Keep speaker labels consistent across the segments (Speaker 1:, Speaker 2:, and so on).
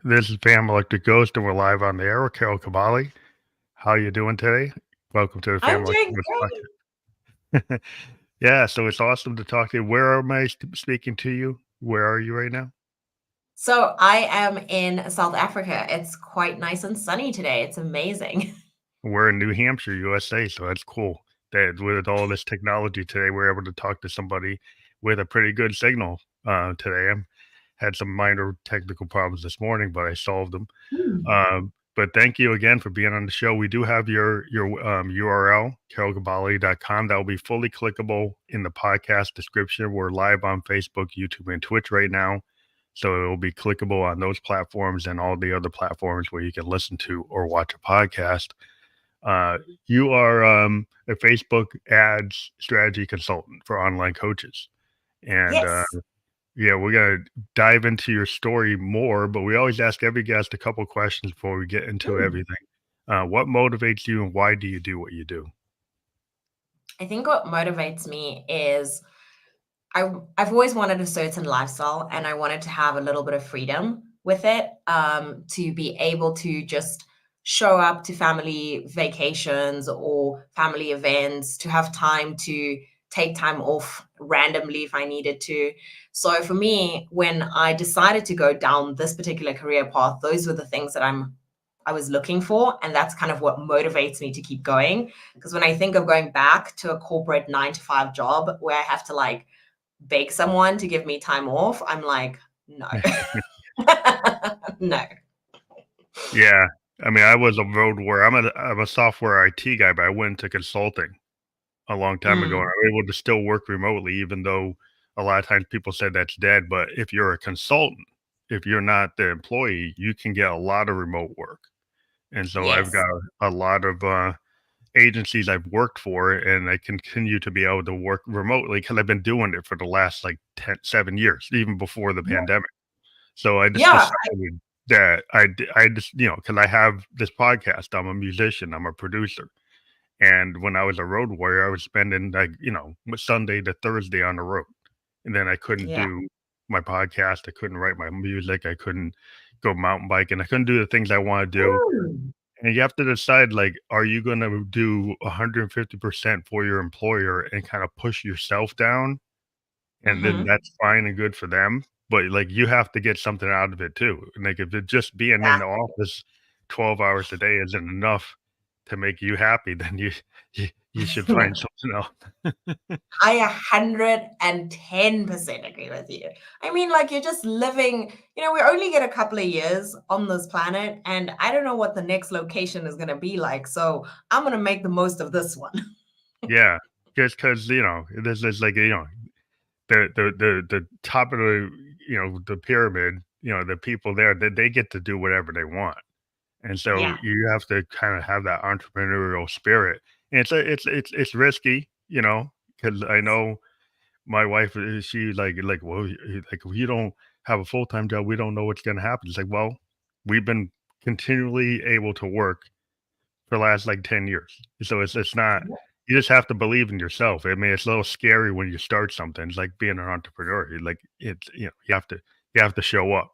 Speaker 1: This is Pam Electric Ghost, and we're live on the air with Carol Kabaale. How you doing today? Welcome to the
Speaker 2: I'm
Speaker 1: Family
Speaker 2: doing
Speaker 1: Electric
Speaker 2: great.
Speaker 1: Ghost podcast. Yeah, so it's awesome to talk to you. Where am I speaking to you? Where are you right now?
Speaker 2: So I am in South Africa. It's quite nice and sunny today. It's amazing.
Speaker 1: We're in New Hampshire, USA, so that's cool. That with all this technology today, we're able to talk to somebody with a pretty good signal today. I had some minor technical problems this morning, but I solved them.
Speaker 2: Hmm.
Speaker 1: But thank you again for being on the show. We do have your URL, carolgabali.com. That will be fully clickable in the podcast description. We're live on Facebook, YouTube, and Twitch right now. So it will be clickable on those platforms and all the other platforms where you can listen to or watch a podcast. Uh, you are a Facebook ads strategy consultant for online coaches. And
Speaker 2: Yes.
Speaker 1: yeah, we're gonna dive into your story more, but we always ask every guest a couple questions before we get into
Speaker 2: Hmm.
Speaker 1: everything. What motivates you, and why do you do what you do?
Speaker 2: I think what motivates me is I've always wanted a certain lifestyle and I wanted to have a little bit of freedom with it, to be able to just show up to family vacations or family events, to have time to take time off randomly if I needed to. So for me, when I decided to go down this particular career path, those were the things that I was looking for, and that's kind of what motivates me to keep going. Because when I think of going back to a corporate 9 to 5 job where I have to like beg someone to give me time off, I'm like, no. No.
Speaker 1: Yeah, I mean, I was a road warrior. I'm a software IT guy, but I went into consulting a long time ago, and
Speaker 2: Mm,
Speaker 1: I'm able to still work remotely, even though a lot of times people say that's dead. But if you're a consultant, if you're not the employee, you can get a lot of remote work. And so I've
Speaker 2: yes.
Speaker 1: got a lot of agencies I've worked for, and I continue to be able to work remotely because I've been doing it for the last like 7 years, even before the
Speaker 2: Yeah.
Speaker 1: pandemic. So I just
Speaker 2: Yeah.
Speaker 1: decided that I just, because I have this podcast, I'm a musician, I'm a producer. And when I was a road warrior, I was spending like, Sunday to Thursday on the road. And then I couldn't
Speaker 2: Yeah.
Speaker 1: do my podcast. I couldn't write my music. I couldn't go mountain biking. I couldn't do the things I want to do.
Speaker 2: Mm.
Speaker 1: And you have to decide, like, are you gonna do 150% for your employer and kinda push yourself down? And then
Speaker 2: Mhm.
Speaker 1: that's fine and good for them, but, like, you have to get something out of it too. And, like, if it just being in the
Speaker 2: Exactly.
Speaker 1: office 12 hours a day isn't enough to make you happy, then you should find something else.
Speaker 2: I 110% agree with you. I mean, like, you're just living, we only get a couple of years on this planet, and I don't know what the next location is going to be like. So I'm going to make the most of this one.
Speaker 1: Yeah, just because this is like, the top of the pyramid, the people there, they get to do whatever they want. And so
Speaker 2: Yeah.
Speaker 1: you have to kind of have that entrepreneurial spirit. And it's risky, because I know my wife, she like, well, like if you don't have a full-time job, we don't know what's going to happen. It's like, well, we've been continually able to work for the last like 10 years. So it's not, you just have to believe in yourself. I mean, it's a little scary when you start something. It's like being an entrepreneur. Like it's, you have to show up.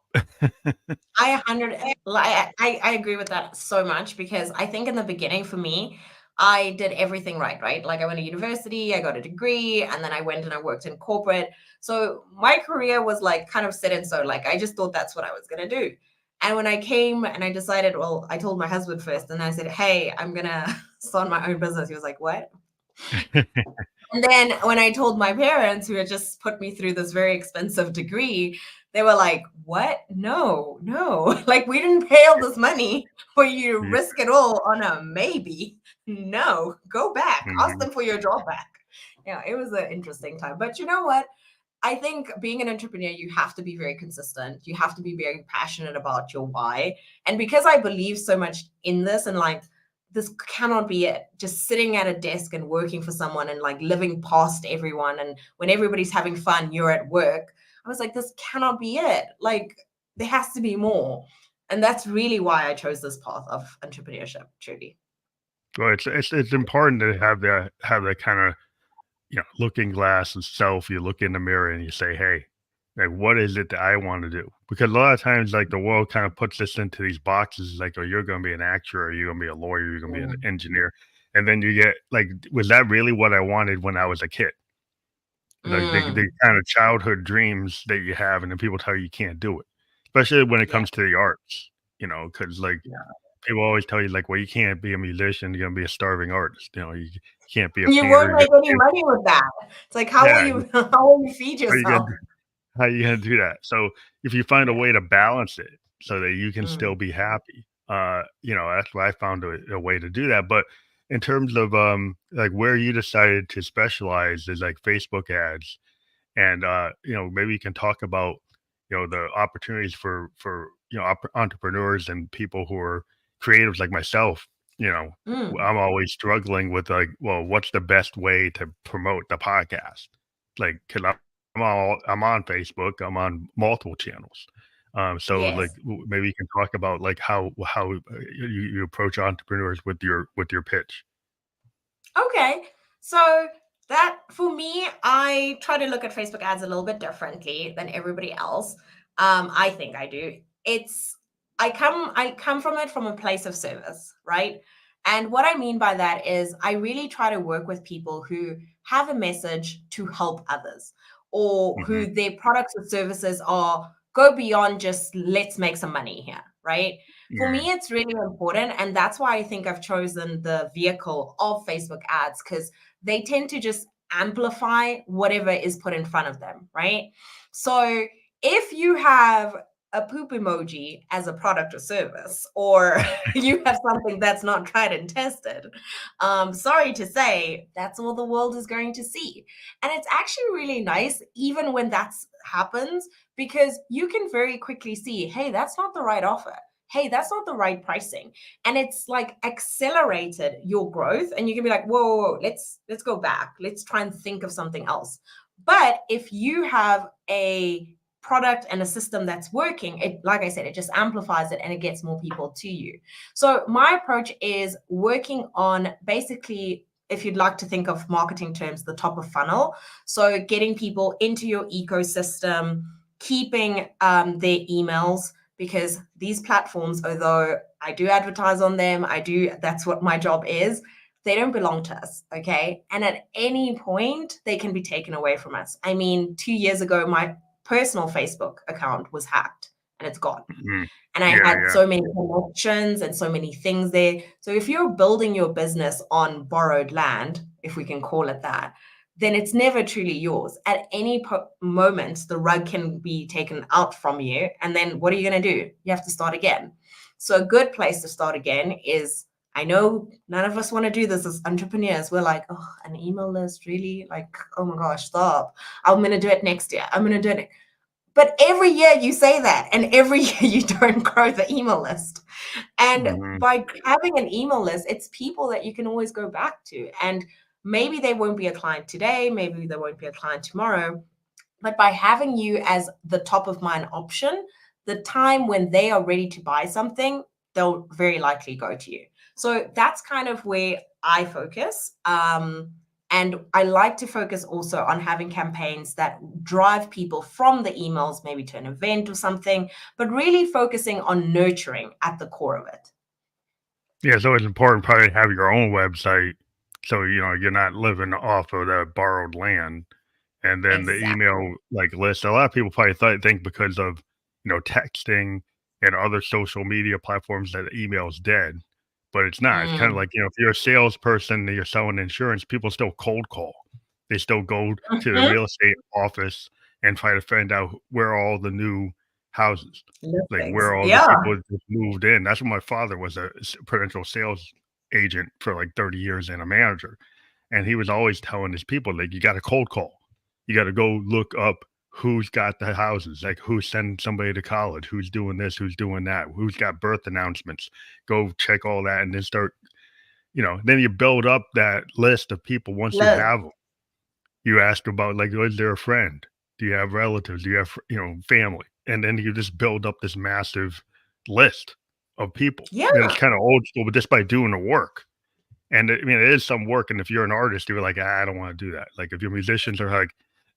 Speaker 2: I 100 I agree with that so much because I think in the beginning for me, I did everything right, right? Like I went to university, I got a degree, and then I went and I worked in corporate. So my career was like kind of set in stone. Like I just thought that's what I was gonna do. And when I came and I decided, well, I told my husband first, and I said, "Hey, I'm gonna start my own business." He was like, "What?" And then when I told my parents, who had just put me through this very expensive degree, they were like, "What? No, no. Like, we didn't pay all this money for you to
Speaker 1: Yeah.
Speaker 2: risk it all on a maybe. No, go back. Ask
Speaker 1: Mhm.
Speaker 2: them for your job back." Yeah, it was an interesting time. But you know what? I think being an entrepreneur, you have to be very consistent. You have to be very passionate about your why. And because I believe so much in this and like, this cannot be it. Just sitting at a desk and working for someone and like living past everyone. And when everybody's having fun, you're at work. I was like, this cannot be it. Like, there has to be more. And that's really why I chose this path of entrepreneurship, truly.
Speaker 1: Well, it's important to have that kind of looking glass and self. You look in the mirror and you say, "Hey, Like, what is it that I want to do? Because a lot of times, like the world kind of puts us into these boxes, like, oh, you're going to be an actor, or you're going to be a lawyer, you're going to be an
Speaker 2: Mm,
Speaker 1: engineer, and then you get like, was that really what I wanted when I was a kid? Like the
Speaker 2: mm,
Speaker 1: kind of childhood dreams that you have, and then people tell you can't do it, especially when it
Speaker 2: yeah,
Speaker 1: comes to the arts. Because like
Speaker 2: yeah.
Speaker 1: people always tell you, like, well, you can't be a musician, you're gonna be a starving artist. You can't be a
Speaker 2: You
Speaker 1: painter.
Speaker 2: won't make any money with that. It's like, how will
Speaker 1: Yeah,
Speaker 2: you how will you feed
Speaker 1: how you gonna
Speaker 2: yourself?
Speaker 1: how you gonna do that? So if you find a
Speaker 2: Yeah.
Speaker 1: way to balance it so that you can still
Speaker 2: Mm,
Speaker 1: be happy, that's why I found a way to do that. But in terms of like where you decided to specialize is like Facebook ads, and maybe you can talk about the opportunities for entrepreneurs and people who are creatives like myself.
Speaker 2: mm.
Speaker 1: I'm always struggling with, like, well, what's the best way to promote the podcast? Like, because I'm on Facebook, I'm on multiple channels. So like
Speaker 2: Yes.
Speaker 1: maybe you can talk about like how you approach entrepreneurs with your pitch.
Speaker 2: Okay. So that for me, I try to look at Facebook ads a little bit differently than everybody else. I think I do. It's I come from it from a place of service, right? And what I mean by that is I really try to work with people who have a message to help others or
Speaker 1: Hmm.
Speaker 2: who their products or services are go beyond just let's make some money here, right? For
Speaker 1: Yeah.
Speaker 2: me, it's really important. And that's why I think I've chosen the vehicle of Facebook ads because they tend to just amplify whatever is put in front of them, right? So if you have a poop emoji as a product or service, or you have something that's not tried and tested, sorry to say, that's all the world is going to see. And it's actually really nice, even when that happens, because you can very quickly see, hey, that's not the right offer, hey, that's not the right pricing, and it's like accelerated your growth, and you can be like, whoa, whoa, whoa, let's go back, let's try and think of something else. But if you have a product and a system that's working, it, like I said, it just amplifies it and it gets more people to you. So my approach is working on basically, if you'd like to think of marketing terms, the top of funnel. So getting people into your ecosystem, keeping their emails, because these platforms, although I do advertise on them, that's what my job is, they don't belong to us, okay? And at any point, they can be taken away from us. I mean, 2 years ago, my personal Facebook account was hacked and it's gone.
Speaker 1: Mhm.
Speaker 2: And I
Speaker 1: Yeah,
Speaker 2: had
Speaker 1: yeah.
Speaker 2: so many connections and so many things there. So if you're building your business on borrowed land, if we can call it that, then it's never truly yours. At any moment, the rug can be taken out from you. And then what are you going to do? You have to start again. So a good place to start again is, I know none of us want to do this as entrepreneurs. We're like, oh, an email list, really? Like, oh my gosh, stop. I'm going to do it next year. I'm going to do it. But every year you say that, and every year you don't grow the email list. And
Speaker 1: Mhm.
Speaker 2: by having an email list, it's people that you can always go back to. And maybe they won't be a client today, maybe they won't be a client tomorrow. But by having you as the top of mind option, the time when they are ready to buy something, they'll very likely go to you. So that's kind of where I focus. And I like to focus also on having campaigns that drive people from the emails, maybe to an event or something, but really focusing on nurturing at the core of it.
Speaker 1: Yeah, so it's important probably to have your own website so, you're not living off of the borrowed land, and then the
Speaker 2: Exactly.
Speaker 1: email, like, list. A lot of people probably think because of, texting and other social media platforms that email is dead, but it's not. It's kinda
Speaker 2: Mm.
Speaker 1: like, if you're a salesperson and you're selling insurance, people still cold call. They still go to the
Speaker 2: Mhm.
Speaker 1: real estate office and try to find out where are all the new houses, like,
Speaker 2: Listings.
Speaker 1: where all the
Speaker 2: Yeah.
Speaker 1: people just moved in. That's what my father was, a potential sales agent for, like, 30 years and a manager, and he was always telling his people, like, "You gotta cold call. You gotta go look up who's got the houses, like, who's sending somebody to college, who's doing this, who's doing that, who's got birth announcements. Go check all that and then start." Then you build up that list of people once you
Speaker 2: Liz.
Speaker 1: have them. You ask about, like, "Was there a friend? Do you have relatives? Do you have, family?" And then you just build up this massive list of people. And
Speaker 2: Yeah.
Speaker 1: it's kinda old school, but just by doing the work. And I mean, it is some work, and if you're an artist, you're like, "Ah, I don't wanna do that." Like, if your musicians are like,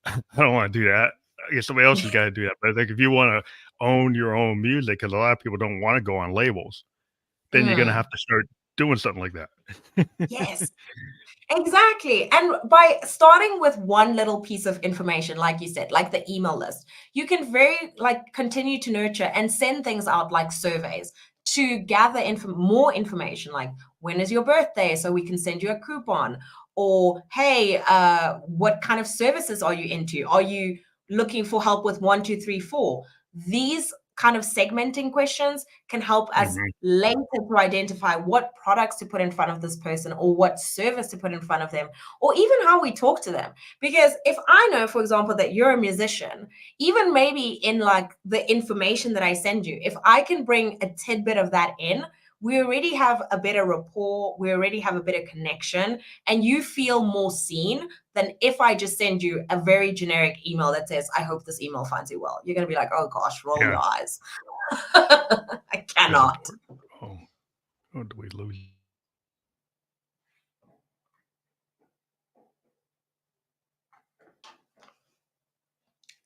Speaker 1: "I don't wanna do that." I guess somebody else has got to do that. But like if you want to own your own music, because a lot of people don't want to go on labels, then you're gonna have
Speaker 2: Mm,
Speaker 1: to start doing something like that.
Speaker 2: yes. Exactly. And by starting with one little piece of information, like you said, like the email list, you can very like continue to nurture and send things out like surveys to gather more information, like when is your birthday? So we can send you a coupon. Or hey, what kind of services are you into? Are you looking for help with one, two, three, four? These kind of segmenting questions can help us
Speaker 1: Mhm.
Speaker 2: later to identify what products to put in front of this person or what service to put in front of them, or even how we talk to them. Because if I know, for example, that you're a musician, even maybe in like the information that I send you, if I can bring a tidbit of that in, we already have a better rapport, we already have a better connection, and you feel more seen than if I just send you a very generic email that says, I hope this email finds you well. You're going to be like, oh gosh, roll your
Speaker 1: Yes,
Speaker 2: eyes. I
Speaker 1: it's
Speaker 2: cannot.
Speaker 1: important. Oh, oh, do we lose?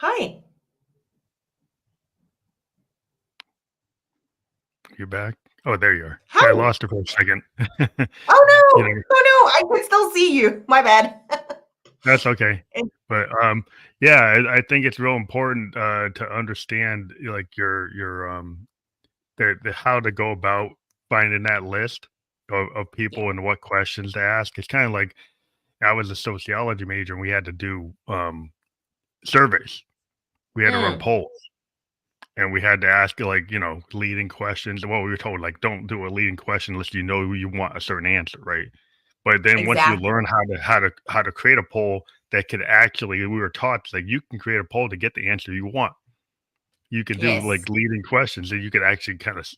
Speaker 2: Hi.
Speaker 1: You back? Oh, there you are. Yeah, I
Speaker 2: Hi.
Speaker 1: lost her for a second.
Speaker 2: Oh
Speaker 1: You
Speaker 2: no.
Speaker 1: know,
Speaker 2: Oh no. I can still see you. My bad.
Speaker 1: that's okay.
Speaker 2: And-
Speaker 1: But yeah, I think it's real important to understand like your the how to go about finding that list of
Speaker 2: yeah.
Speaker 1: people and what questions to ask. It's kind of like I was a sociology major and we had to do surveys. We had to run
Speaker 2: Mm,
Speaker 1: polls and we had to ask like, leading questions. Well, we were told like don't do a leading question unless you know you want a certain answer, right? But then once you
Speaker 2: exactly.
Speaker 1: learn how to create a poll that could actually we were taught like you can create a poll to get the answer you want. You can do
Speaker 2: Yes.
Speaker 1: like leading questions that you could actually kind of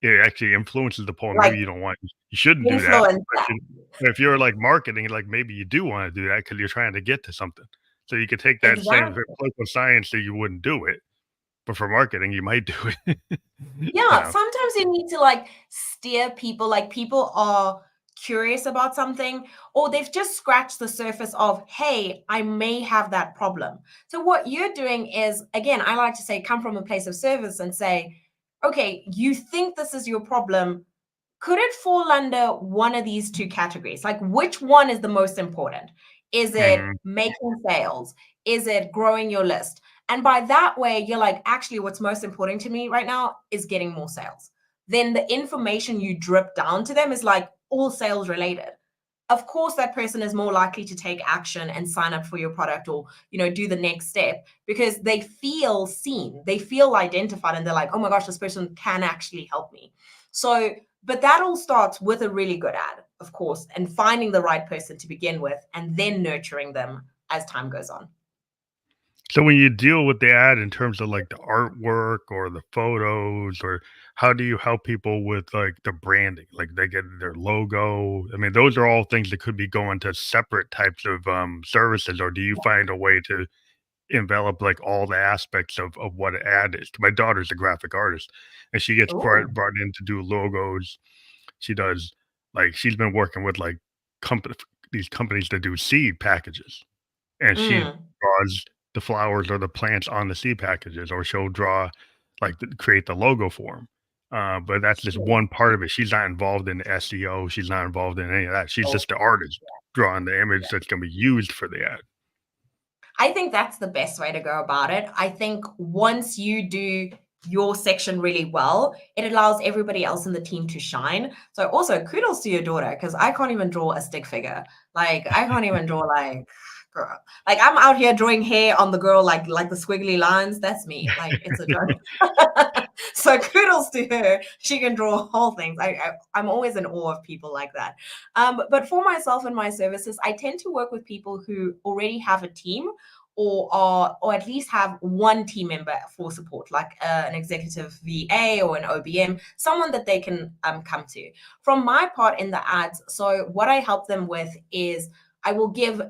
Speaker 1: it actually influences the poll.
Speaker 2: Like
Speaker 1: Maybe you don't want you shouldn't do that.
Speaker 2: influence
Speaker 1: But
Speaker 2: that.
Speaker 1: if you're like marketing, like maybe you do want to do that because you're trying to get to something. So you could take that same for
Speaker 2: Exactly.
Speaker 1: political science that you wouldn't do it, but for marketing you might do it. you
Speaker 2: Yeah.
Speaker 1: know.
Speaker 2: Sometimes you need to like steer people, like people are curious about something, or they've just scratched the surface of, hey, I may have that problem. So what you're doing is, again, I like to say, come from a place of service and say, okay, you think this is your problem. Could it fall under one of these two categories? Like, which one is the most important? Is it
Speaker 1: Mhm.
Speaker 2: making sales? Is it growing your list? And by that way, you're like, actually, what's most important to me right now is getting more sales. Then the information you drip down to them is like all sales related. Of course, that person is more likely to take action and sign up for your product or, do the next step because they feel seen, they feel identified, and they're like, oh my gosh, this person can actually help me. So, but that all starts with a really good ad, of course, and finding the right person to begin with and then nurturing them as time goes on.
Speaker 1: So when you deal with the ad in terms of like the artwork or the photos or how do you help people with like the branding? Like they get their logo. I mean, those are all things that could be going to separate types of services, or do you find a way to envelop like all the aspects of what an ad is? My daughter's a graphic artist and she gets
Speaker 2: Oh,
Speaker 1: brought in to do logos. She does like she's been working with like company these companies that do seed packages and she
Speaker 2: mm,
Speaker 1: draws the flowers or the plants on the seed packages, or she'll draw like create the logo for them. But that's just
Speaker 2: yes.
Speaker 1: one part of it. She's not involved in the SEO. She's not involved in any of that. She's
Speaker 2: Oh,
Speaker 1: just the artist drawing the image that's going to be used for the ad.
Speaker 2: I think that's the best way to go about it. I think once you do your section really well, it allows everybody else in the team to shine. So also kudos to your daughter because I can't even draw a stick figure. Like I can't even draw like girl. Like I'm out here drawing hair on the girl like the squiggly lines. That's me. Like it's a joke. So kudos to her. She can draw whole things. I'm always in awe of people like that. But for myself and my services, I tend to work with people who already have a team or at least have one team member for support, like an executive VA or an OBM, someone that they can come to. From my part in the ads, so what I help them with is I will give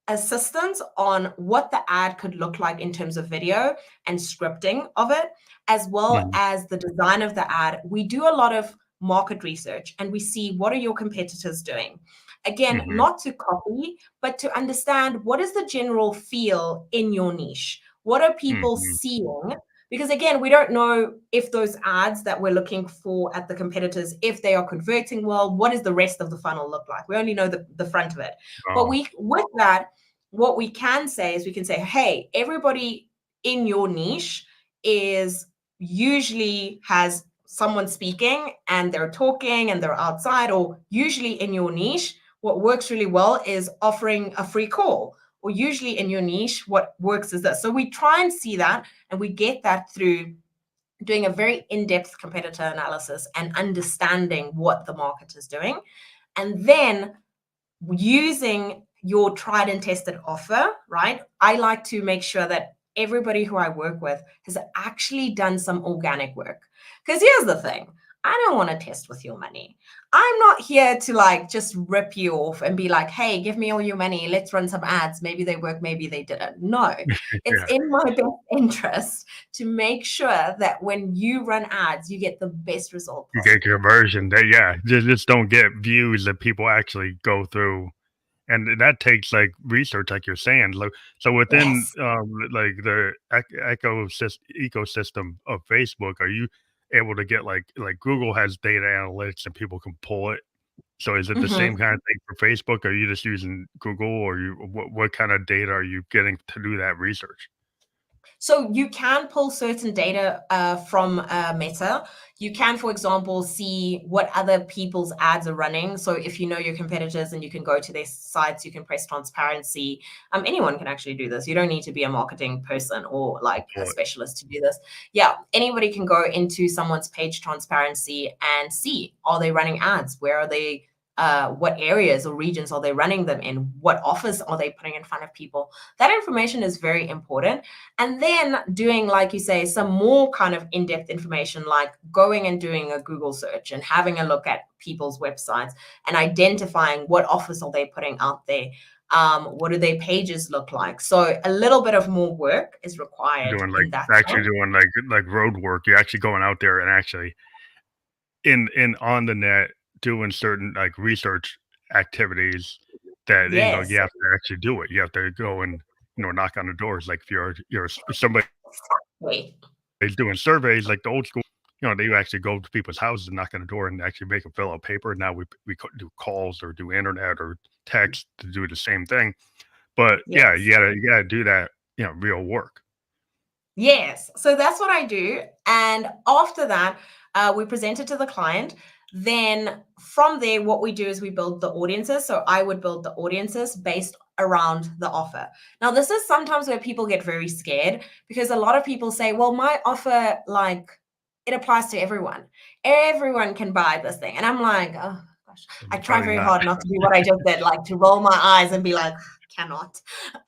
Speaker 2: assistance on what the ad could look like in terms of video and scripting of it, as well
Speaker 1: Mhm.
Speaker 2: as the design of the ad. We do a lot of market research and we see what are your competitors doing. Again,
Speaker 1: Mhm.
Speaker 2: not to copy, but to understand what is the general feel in your niche. What are people
Speaker 1: Mhm.
Speaker 2: seeing? Because again, we don't know if those ads that we're looking for at the competitors, if they are converting well, what does the rest of the funnel look like? We only know the front of it. But
Speaker 1: Oh,
Speaker 2: with that, what we can say is we can say, hey, everybody in your niche is usually has someone speaking and they're talking and they're outside, or usually in your niche, what works really well is offering a free call. Or usually in your niche, what works is this. So we try and see that, and we get that through doing a very in-depth competitor analysis and understanding what the market is doing. And then using your tried and tested offer, right? I like to make sure that everybody who I work with has actually done some organic work. Because here's the thing, I don't want to test with your money. I'm not here to like just rip you off and be like, hey, give me all your money. Let's run some ads. Maybe they work, maybe they didn't. No, it's
Speaker 1: yeah.
Speaker 2: in my best interest to make sure that when you run ads, you get the best result
Speaker 1: You get
Speaker 2: possible.
Speaker 1: conversion. They yeah, just don't get views that people actually go through, and that takes, like, research, like you're saying. So within,
Speaker 2: Yes.
Speaker 1: like, the ecosystem of Facebook, are you able to get, like, Google has data analytics and people can pull it? So is it the same
Speaker 2: Mhm.
Speaker 1: kind of thing for Facebook? Are you just using Google, or what kinda data are you getting to do that research?
Speaker 2: So you can pull certain data from Meta. You can, for example, see what other people's ads are running. So if you know your competitors and you can go to their sites, you can press transparency. Anyone can actually do this. You don't need to be a marketing person or like a
Speaker 1: Pull it.
Speaker 2: specialist to do this. Yeah, anybody can go into someone's page transparency and see, are they running ads? Where are they? What areas or regions are they running them in? What offers are they putting in front of people? That information is very important. And then doing, like you say, some more kind of in-depth information, like going and doing a Google search and having a look at people's websites and identifying what offers are they putting out there. What do their pages look like? So a little bit of more work is required
Speaker 1: Doing, like
Speaker 2: in that
Speaker 1: actually
Speaker 2: sense.
Speaker 1: doing, like, road work. You're actually going out there and actually in on the net doing certain, like, research activities that,
Speaker 2: Yes,
Speaker 1: you have to actually do it. You have to go and, knock on the doors. Like, if somebody
Speaker 2: exactly.
Speaker 1: is doing surveys like the old school, they actually go to people's houses and knock on the door and actually make them fill out paper. Now do calls or do internet or text to do the same thing. But yeah,
Speaker 2: Yes.
Speaker 1: you gotta do that, real work.
Speaker 2: Yes. So that's what I do. And after that, we present it to the client. Then from there, what we do is we build the audiences. So I would build the audiences based around the offer. Now, this is sometimes where people get very scared because a lot of people say, well, my offer, like, it applies to everyone. Everyone can buy this thing. And I'm like, oh gosh, I try
Speaker 1: Probably
Speaker 2: very
Speaker 1: not.
Speaker 2: hard not to do what I just did, like to roll my eyes and be like, cannot.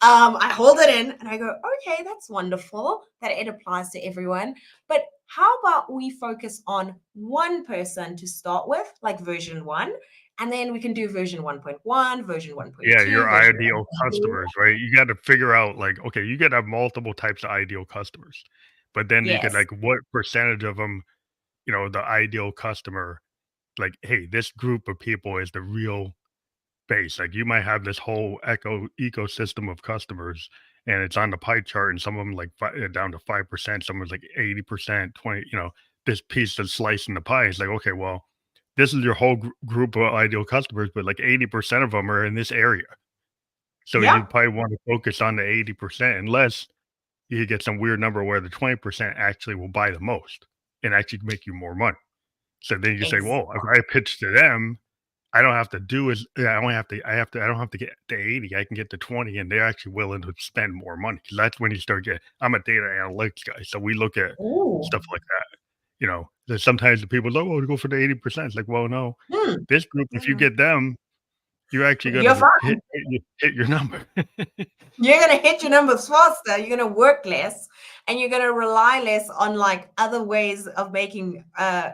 Speaker 2: I hold it in and I go, okay, that's wonderful that it applies to everyone. But how about we focus on one person to start with, like version one, and then we can do version 1.1, version
Speaker 1: Yeah,
Speaker 2: 1.2,
Speaker 1: your
Speaker 2: version
Speaker 1: ideal
Speaker 2: 1.3.
Speaker 1: customers, right? You gotta figure out, like, okay, you could have multiple types of ideal customers, but then you could,
Speaker 2: Yes.
Speaker 1: like, what percentage of them, the ideal customer, like, hey, this group of people is the real base. Like, you might have this whole ecosystem of customers, and it's on the pie chart, and some of them like down to 5%, someone's like 80%, 20. This piece of slicing the pie is like, okay, well, this is your whole group of ideal customers, but like 80% of them are in this area. So you
Speaker 2: Yep.
Speaker 1: probably want to focus on the 80%, unless you get some weird number where the 20% actually will buy the most and actually make you more money. So then you can say, well, if I
Speaker 2: Exactly.
Speaker 1: pitch to them, I don't have to do is yeah, I don't have to get to 80, I can get to 20, and they're actually willing to spend more money. Because that's when you start getting I'm a data analytics guy, so we look at
Speaker 2: Ooh.
Speaker 1: stuff like that, that sometimes the people go, "Oh, go for the 80%." It's like, "Well, no,
Speaker 2: Hmm.
Speaker 1: this group, if you
Speaker 2: Mm.
Speaker 1: get them, you're actually
Speaker 2: You're
Speaker 1: gonna
Speaker 2: fine.
Speaker 1: hit your number."
Speaker 2: You're gonna hit your numbers faster, you're gonna work less, and you're gonna rely less on like other ways of making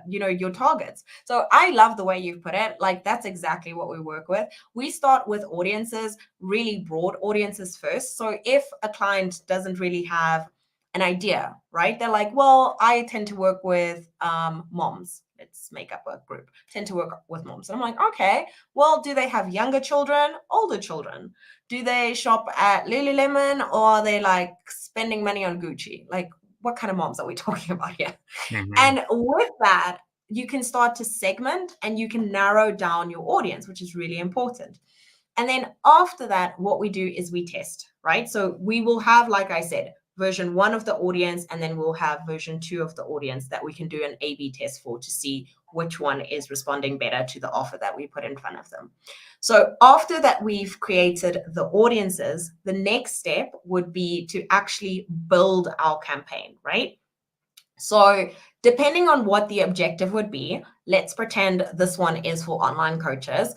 Speaker 2: your targets. So I love the way you've put it. Like that's exactly what we work with. We start with audiences, really broad audiences first. So if a client doesn't really have an idea, right? They're like, well, I tend to work with moms, nonprofits make up a group, tend to work with moms. And I'm like, okay, well, do they have younger children, older children? Do they shop at Lululemon, or are they like spending money on Gucci? Like, what kind of moms are we talking about here?
Speaker 1: Mhm.
Speaker 2: And with that, you can start to segment and you can narrow down your audience, which is really important. And then after that, what we do is we test, right? So we will have, like I said, version 1 of the audience, and then we'll have version 2 of the audience that we can do an A B test for to see which one is responding better to the offer that we put in front of them. So after that, we've created the audiences, the next step would be to actually build our campaign, right? So, depending on what the objective would be, let's pretend this one is for online coaches.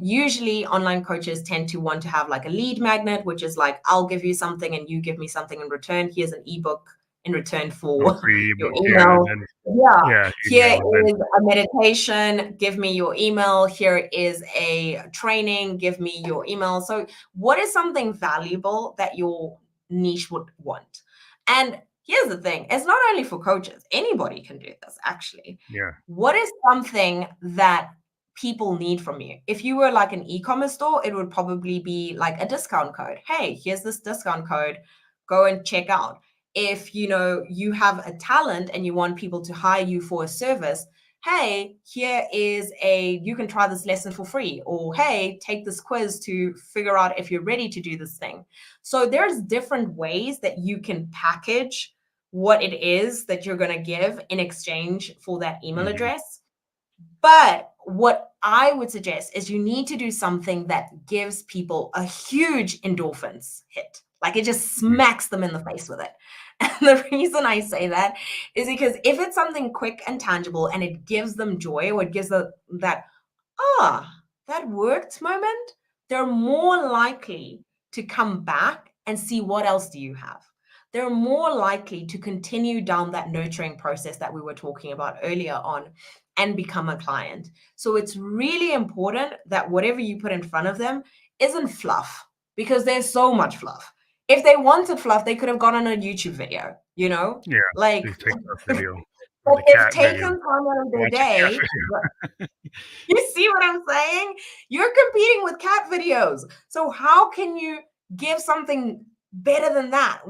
Speaker 2: Usually, online coaches tend to want to have like a lead magnet, which is like, I'll give you something and you give me something in return. Here's an ebook in return
Speaker 1: Oh,
Speaker 2: for
Speaker 1: free
Speaker 2: your
Speaker 1: ebook, yeah, and
Speaker 2: email.
Speaker 1: then
Speaker 2: Yeah.
Speaker 1: yeah,
Speaker 2: Here
Speaker 1: email, and then
Speaker 2: is a meditation. Give me your email. Here is a training. Give me your email. So, what is something valuable that your niche would want? And here's the thing, it's not only for coaches, anybody can do this actually.
Speaker 1: yeah,
Speaker 2: What is something that people need from you? If you were like an e-commerce store, it would probably be like a discount code. Hey, here's this discount code, go and check out. If you have a talent and you want people to hire you for a service, hey, here is you can try this lesson for free, or hey, take this quiz to figure out if you're ready to do this thing. So there's different ways that you can package what it is that you're going to give in exchange for that email
Speaker 1: mhm,
Speaker 2: address. But what I would suggest is you need to do something that gives people a huge endorphins hit. Like it just
Speaker 1: mhm,
Speaker 2: smacks them in the face with it. And the reason I say that is because if it's something quick and tangible and it gives them joy, or it gives them that, ah, that worked moment, they're more likely to come back and see what else do you have. They're more likely to continue down that nurturing process that we were talking about earlier on and become a client. So it's really important that whatever you put in front of them isn't fluff, because there's so much fluff. If they wanted fluff, they could have gone on a YouTube video,
Speaker 1: yeah,
Speaker 2: like
Speaker 1: the TikTok video or
Speaker 2: but
Speaker 1: the
Speaker 2: they've
Speaker 1: cat
Speaker 2: taken
Speaker 1: video.
Speaker 2: time out of their
Speaker 1: Watch a cat
Speaker 2: day. You see what I'm saying? You're competing with cat videos. So how can you give something better than that?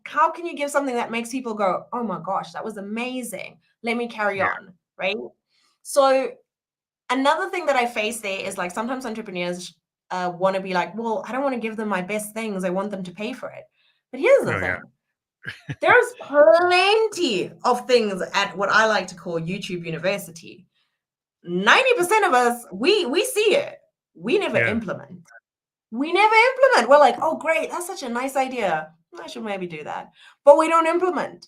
Speaker 2: How can you give something that makes people go, "Oh my gosh, that was amazing. Let me carry
Speaker 1: video.
Speaker 2: on." Right? So another thing that I face there is like sometimes entrepreneurs want to be like, "Well, I don't want to give them my best things. I want them to pay for it." But here's
Speaker 1: Yeah.
Speaker 2: the
Speaker 1: Oh, yeah.
Speaker 2: thing. There's plenty of things at what I like to call YouTube University. 90% of us, we see it. We never
Speaker 1: Yeah.
Speaker 2: implement. We never implement. We're like, oh great, that's such a nice idea. I should maybe do that. But we don't implement.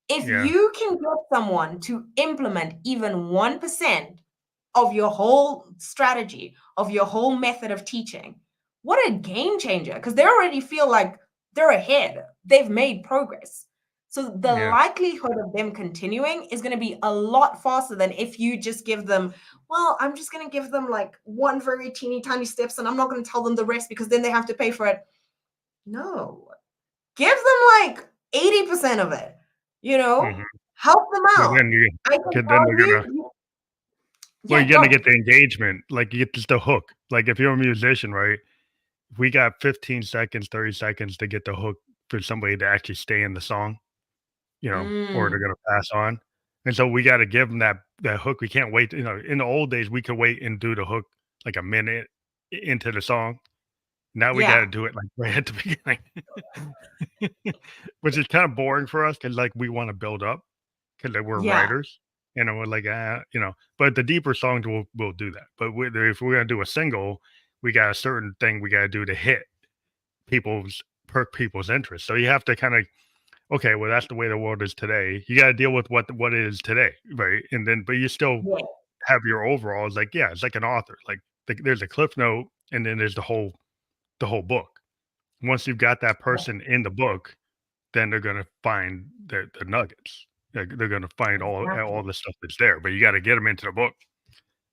Speaker 2: If
Speaker 1: Yeah.
Speaker 2: you can get someone to implement even 1% of your whole strategy, of your whole method of teaching, what a game changer. Because they already feel like they're ahead. They've made progress. So the
Speaker 1: Yeah.
Speaker 2: likelihood of them continuing is going to be a lot faster than if you just give them, well, I'm just going to give them like one very teeny tiny steps and I'm not going to tell them the rest because then they have to pay for it. No, give them like 80% of it,
Speaker 1: Mhm.
Speaker 2: help them
Speaker 1: But
Speaker 2: out.
Speaker 1: then you
Speaker 2: I can
Speaker 1: 'cause then
Speaker 2: tell
Speaker 1: they're gonna
Speaker 2: you,
Speaker 1: well,
Speaker 2: yeah,
Speaker 1: you're gonna
Speaker 2: go.
Speaker 1: get the engagement, like, you get the hook. Like, if you're a musician, right? We got 15 seconds, 30 seconds to get the hook for somebody to actually stay in the song, or they're
Speaker 2: Mm,
Speaker 1: gonna pass on. And so we gotta give them that hook. We can't wait, in the old days, we could wait and do the hook like a minute into the song. Now we gotta
Speaker 2: yeah,
Speaker 1: do it, like, right at the beginning, which is kinda boring for us because like, we wanna build up 'cause, like, we're
Speaker 2: yeah,
Speaker 1: writers, and we're like, but the deeper songs will do that. But if we're gonna do a single, we got a certain thing we gotta do to hit perk people's interest. So you have to kinda, okay, well, that's the way the world is today. You gotta deal with what it is today, right? And then but you still
Speaker 2: yeah,
Speaker 1: have your overalls, like, yeah, it's like an author. Like, there's a cliff note, and then there's the whole book. Once you've got that
Speaker 2: yeah,
Speaker 1: person in the book, then they're gonna find the nuggets. They're gonna find all
Speaker 2: exactly.
Speaker 1: the stuff that's there, but you gotta get them into the book.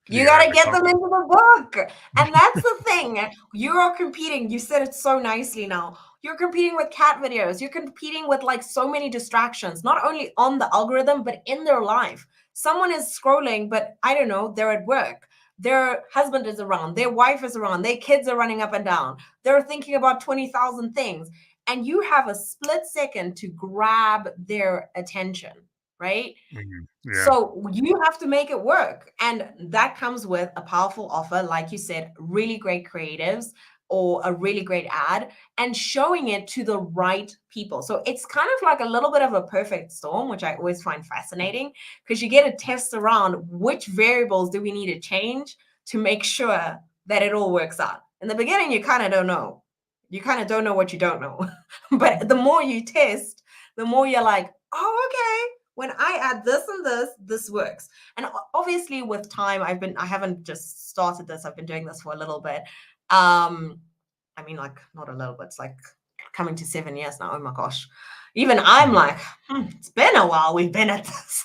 Speaker 2: You
Speaker 1: Yeah,
Speaker 2: got to
Speaker 1: the
Speaker 2: get them
Speaker 1: company.
Speaker 2: into the book. And that's the thing. You are competing. You said it so nicely now. You're competing with cat videos. You're competing with like so many distractions, not only on the algorithm, but in their life. Someone is scrolling, but I don't know, they're at work. Their husband is around. Their wife is around. Their kids are running up and down. They're thinking about 20,000 things. And you have a split second to grab their attention, right?
Speaker 1: Yeah.
Speaker 2: So you have to make it work. And that comes with a powerful offer, like you said, really great creatives or a really great ad and showing it to the right people. So it's kind of like a little bit of a perfect storm, which I always find fascinating because you get to test around which variables do we need to change to make sure that it all works out. In the beginning, you kind of don't know. You kind of don't know what you don't know. But the more you test, the more you're like, oh, okay, when I add this and this works. And obviously with time, I haven't just started this, I've been doing this for a little bit. I mean, like not a little bit, it's like coming to 7 years now. Oh my gosh. Even I'm
Speaker 1: Mhm.
Speaker 2: like, it's been a while we've been at this.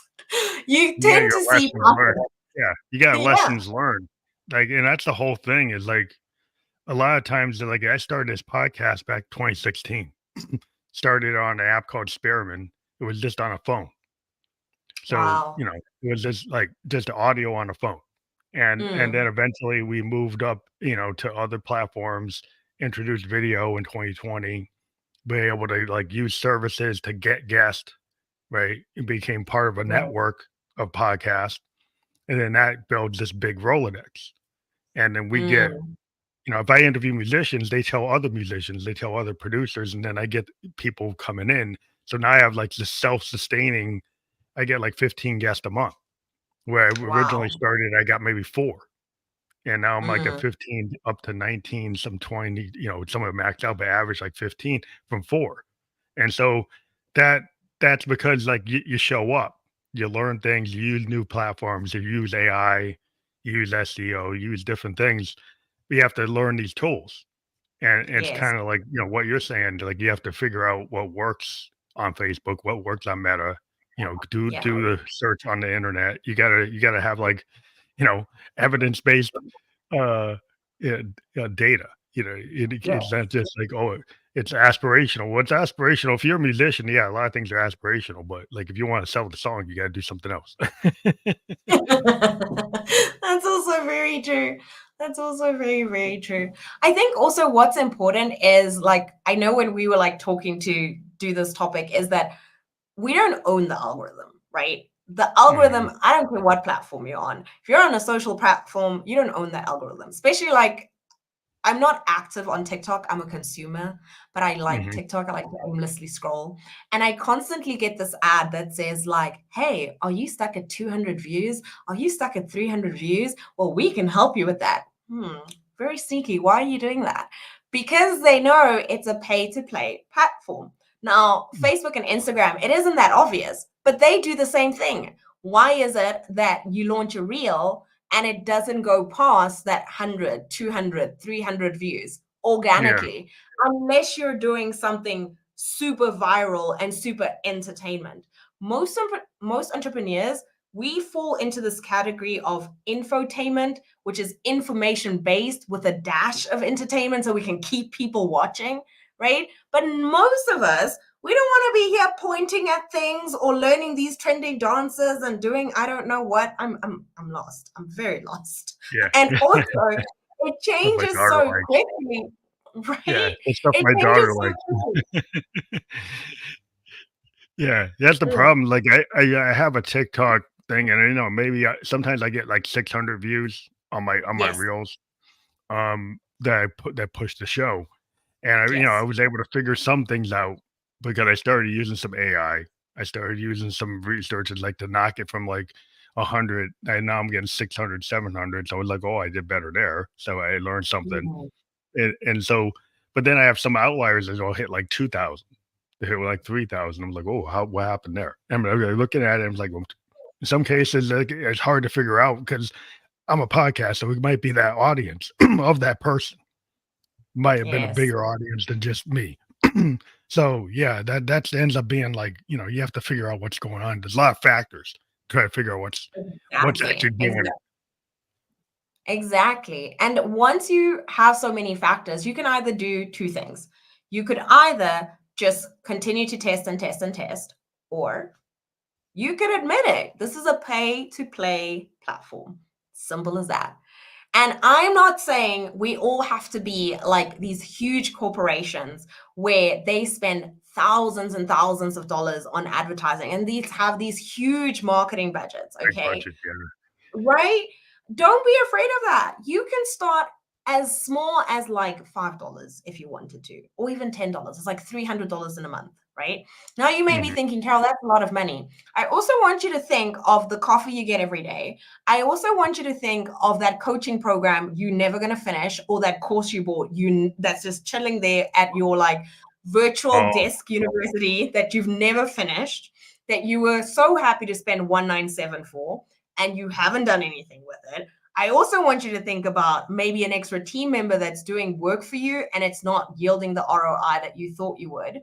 Speaker 2: You
Speaker 1: Yeah,
Speaker 2: tend
Speaker 1: your
Speaker 2: to see
Speaker 1: lessons learned. Yeah, you got
Speaker 2: yeah.
Speaker 1: lessons learned. Like, and that's the whole thing is like a lot of times, like I started this podcast back 2016. Started on an app called Spearman. It was just on a phone. So,
Speaker 2: Wow.
Speaker 1: it was just like just audio on a phone. And then
Speaker 2: Mm,
Speaker 1: eventually we moved up, to other platforms, introduced video in 2020, be able to like use services to get guests, right? It became part of a
Speaker 2: right.
Speaker 1: network of podcasts. And then that builds this big Rolodex. And then we get,
Speaker 2: Mm,
Speaker 1: if I interview musicians, they tell other musicians, they tell other producers, and then I get people coming in. So now I have like this self-sustaining, I get like 15 guests a month. Where I originally
Speaker 2: wow.
Speaker 1: started, I got maybe 4, and now I'm like at
Speaker 2: Mm,
Speaker 1: 15 up to 19, some 20, some of them maxed out, but average like 15 from 4. And so that that's because like you show up, you learn things, you use new platforms, you use AI, you use SEO, you use different things. We have to learn these tools. And it's
Speaker 2: yes.
Speaker 1: kind of like, what you're saying, like you have to figure out what works on Facebook, what works on Meta,
Speaker 2: Yeah.
Speaker 1: do the search on the internet. You gotta have like, you know, evidence-based uh yeah, data.
Speaker 2: Yeah.
Speaker 1: It's not just like, oh, it's aspirational. What's aspirational? If you're a musician, yeah, a lot of things are aspirational, but like if you want to sell the song, you gotta do something else.
Speaker 2: That's also very true. That's also very, very true. I think also what's important is like, I know when we were like talking to do this topic, is that we don't own the algorithm, right? The
Speaker 1: Mhm,
Speaker 2: algorithm, I don't care what platform you're on. If you're on a social platform, you don't own the algorithm, especially like I'm not active on TikTok. I'm a consumer, but I like
Speaker 1: mhm,
Speaker 2: TikTok. I like to aimlessly scroll. And I constantly get this ad that says, like, hey, are you stuck at 200 views? Are you stuck at 300 views? Well, we can help you with that. Very sneaky. Why are you doing that? Because they know it's a pay to play platform. Now,
Speaker 1: mm,
Speaker 2: Facebook and Instagram, it isn't that obvious, but they do the same thing. Why is it that you launch a reel and it doesn't go past that 100, 200, 300 views
Speaker 1: yeah,
Speaker 2: organically unless you're doing something super viral and super entertainment? Most entrepreneurs, we fall into this category of infotainment, which is information based with a dash of entertainment so we can keep people watching, right? But most of us, we don't want to be here pointing at things or learning these trending dances and doing I don't know what. I'm lost. I'm very lost. And
Speaker 1: yeah.
Speaker 2: also, it
Speaker 1: Stuff my
Speaker 2: changes
Speaker 1: daughter
Speaker 2: so
Speaker 1: likes.
Speaker 2: quickly,
Speaker 1: Yeah,
Speaker 2: right?
Speaker 1: the stuff
Speaker 2: It
Speaker 1: my daughter
Speaker 2: changes so
Speaker 1: likes.
Speaker 2: quickly.
Speaker 1: Yeah, that's the
Speaker 2: Mm,
Speaker 1: problem. Like I have a TikTok thing, and maybe sometimes I get like 600 views on my
Speaker 2: yes,
Speaker 1: reels, that push the show, and I
Speaker 2: yes.
Speaker 1: was able to figure some things out because I started using some AI. I started using some researches like to knock it from like 100, and now I'm getting 600, 700. So I was like, oh, I did better there. So I learned something,
Speaker 2: Mhm.
Speaker 1: and so, but then I have some outliers that will hit like 2,000. They hit like 3,000. I'm like, oh, what happened there? I'm looking at it. I'm like, well, in some cases, like, it's hard to figure out because I'm a podcast, so it might be that audience of that person might have been a
Speaker 2: Yes,
Speaker 1: bigger audience than just me. So yeah, that ends up being like, you have to figure out what's going on. There's a lot of factors to try to figure out what's
Speaker 2: exactly.
Speaker 1: actually doing
Speaker 2: Exactly.
Speaker 1: it.
Speaker 2: Exactly. And once you have so many factors, you can either do two things. You could either just continue to test and test and test, or you could admit it. This is a pay to play platform. Simple as that. And I'm not saying we all have to be like these huge corporations where they spend thousands and thousands of dollars on advertising and these have these huge marketing budgets,
Speaker 1: Big
Speaker 2: okay?
Speaker 1: budget, yeah.
Speaker 2: Right? Don't be afraid of that. You can start as small as like $5 if you wanted to, or even $10. It's like $300 in a month, right? Now you may be
Speaker 1: Mhm.
Speaker 2: thinking, Carol, that's a lot of money. I also want you to think of the coffee you get every day. I also want you to think of that coaching program you're never going to finish, or that course you bought you that's just chilling there at your like virtual
Speaker 1: Oh,
Speaker 2: desk university that you've never finished, that you were so happy to spend 197 for and you haven't done anything with it. I also want you to think about maybe an extra team member that's doing work for you and it's not yielding the ROI that you thought you would.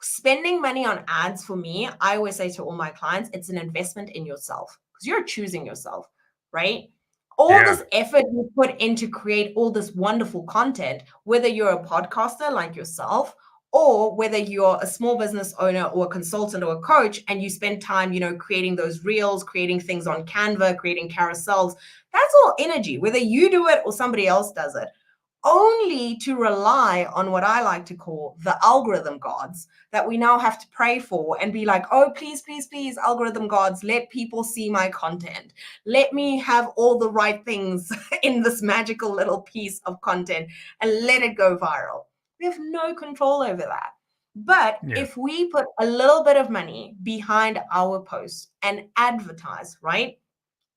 Speaker 2: Spending money on ads for me, I always say to all my clients, it's an investment in yourself because you're choosing yourself, right? All
Speaker 1: yeah.
Speaker 2: this effort you put in to create all this wonderful content, whether you're a podcaster like yourself, or whether you're a small business owner or a consultant or a coach, and you spend time, creating those reels, creating things on Canva, creating carousels, that's all energy, whether you do it or somebody else does it, only to rely on what I like to call the algorithm gods that we now have to pray for and be like, oh, please, please, please, algorithm gods, let people see my content. Let me have all the right things in this magical little piece of content and let it go viral. We have no control over that. But
Speaker 1: Yeah.
Speaker 2: if we put a little bit of money behind our posts and advertise, right?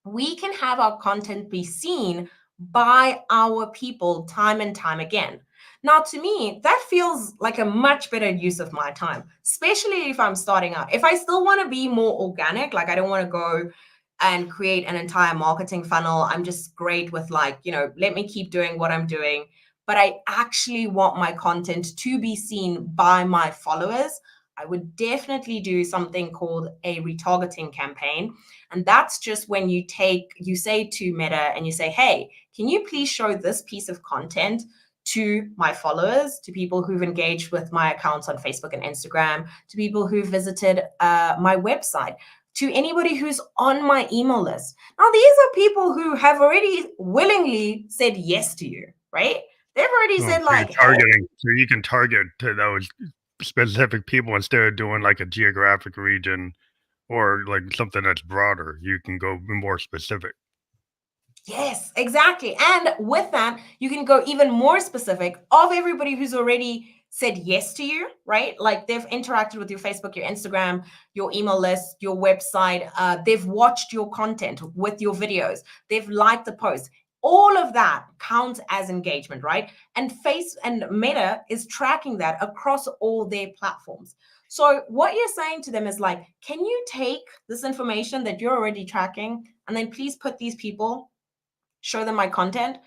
Speaker 2: We can have our content be seen by our people time and time again. Now, to me, that feels like a much better use of my time, especially if I'm starting out. If I still want to be more organic, like I don't want to go and create an entire marketing funnel, I'm just great with like, let me keep doing what I'm doing. But I actually want my content to be seen by my followers. I would definitely do something called a retargeting campaign, and that's just when you say to Meta and you say, hey, can you please show this piece of content to my followers, to people who've engaged with my accounts on Facebook and Instagram, to people who've visited my website, to anybody who's on my email list. Now, these are people who have already willingly said yes to you, right? They've already
Speaker 1: Oh,
Speaker 2: said
Speaker 1: so you're
Speaker 2: like, hey,
Speaker 1: targeting, so you can target to those specific people instead of doing like a geographic region or like something that's broader. You can go more specific.
Speaker 2: yes, exactly. And with that, you can go even more specific of everybody who's already said yes to you, right? Like they've interacted with your Facebook, your Instagram, your email list, your website. They've watched your content with your videos. They've liked the post. All of that counts as engagement, right? And Face and Meta is tracking that across all their platforms. So what you're saying to them is like, can you take this information that you're already tracking and then please put these people, show them my content,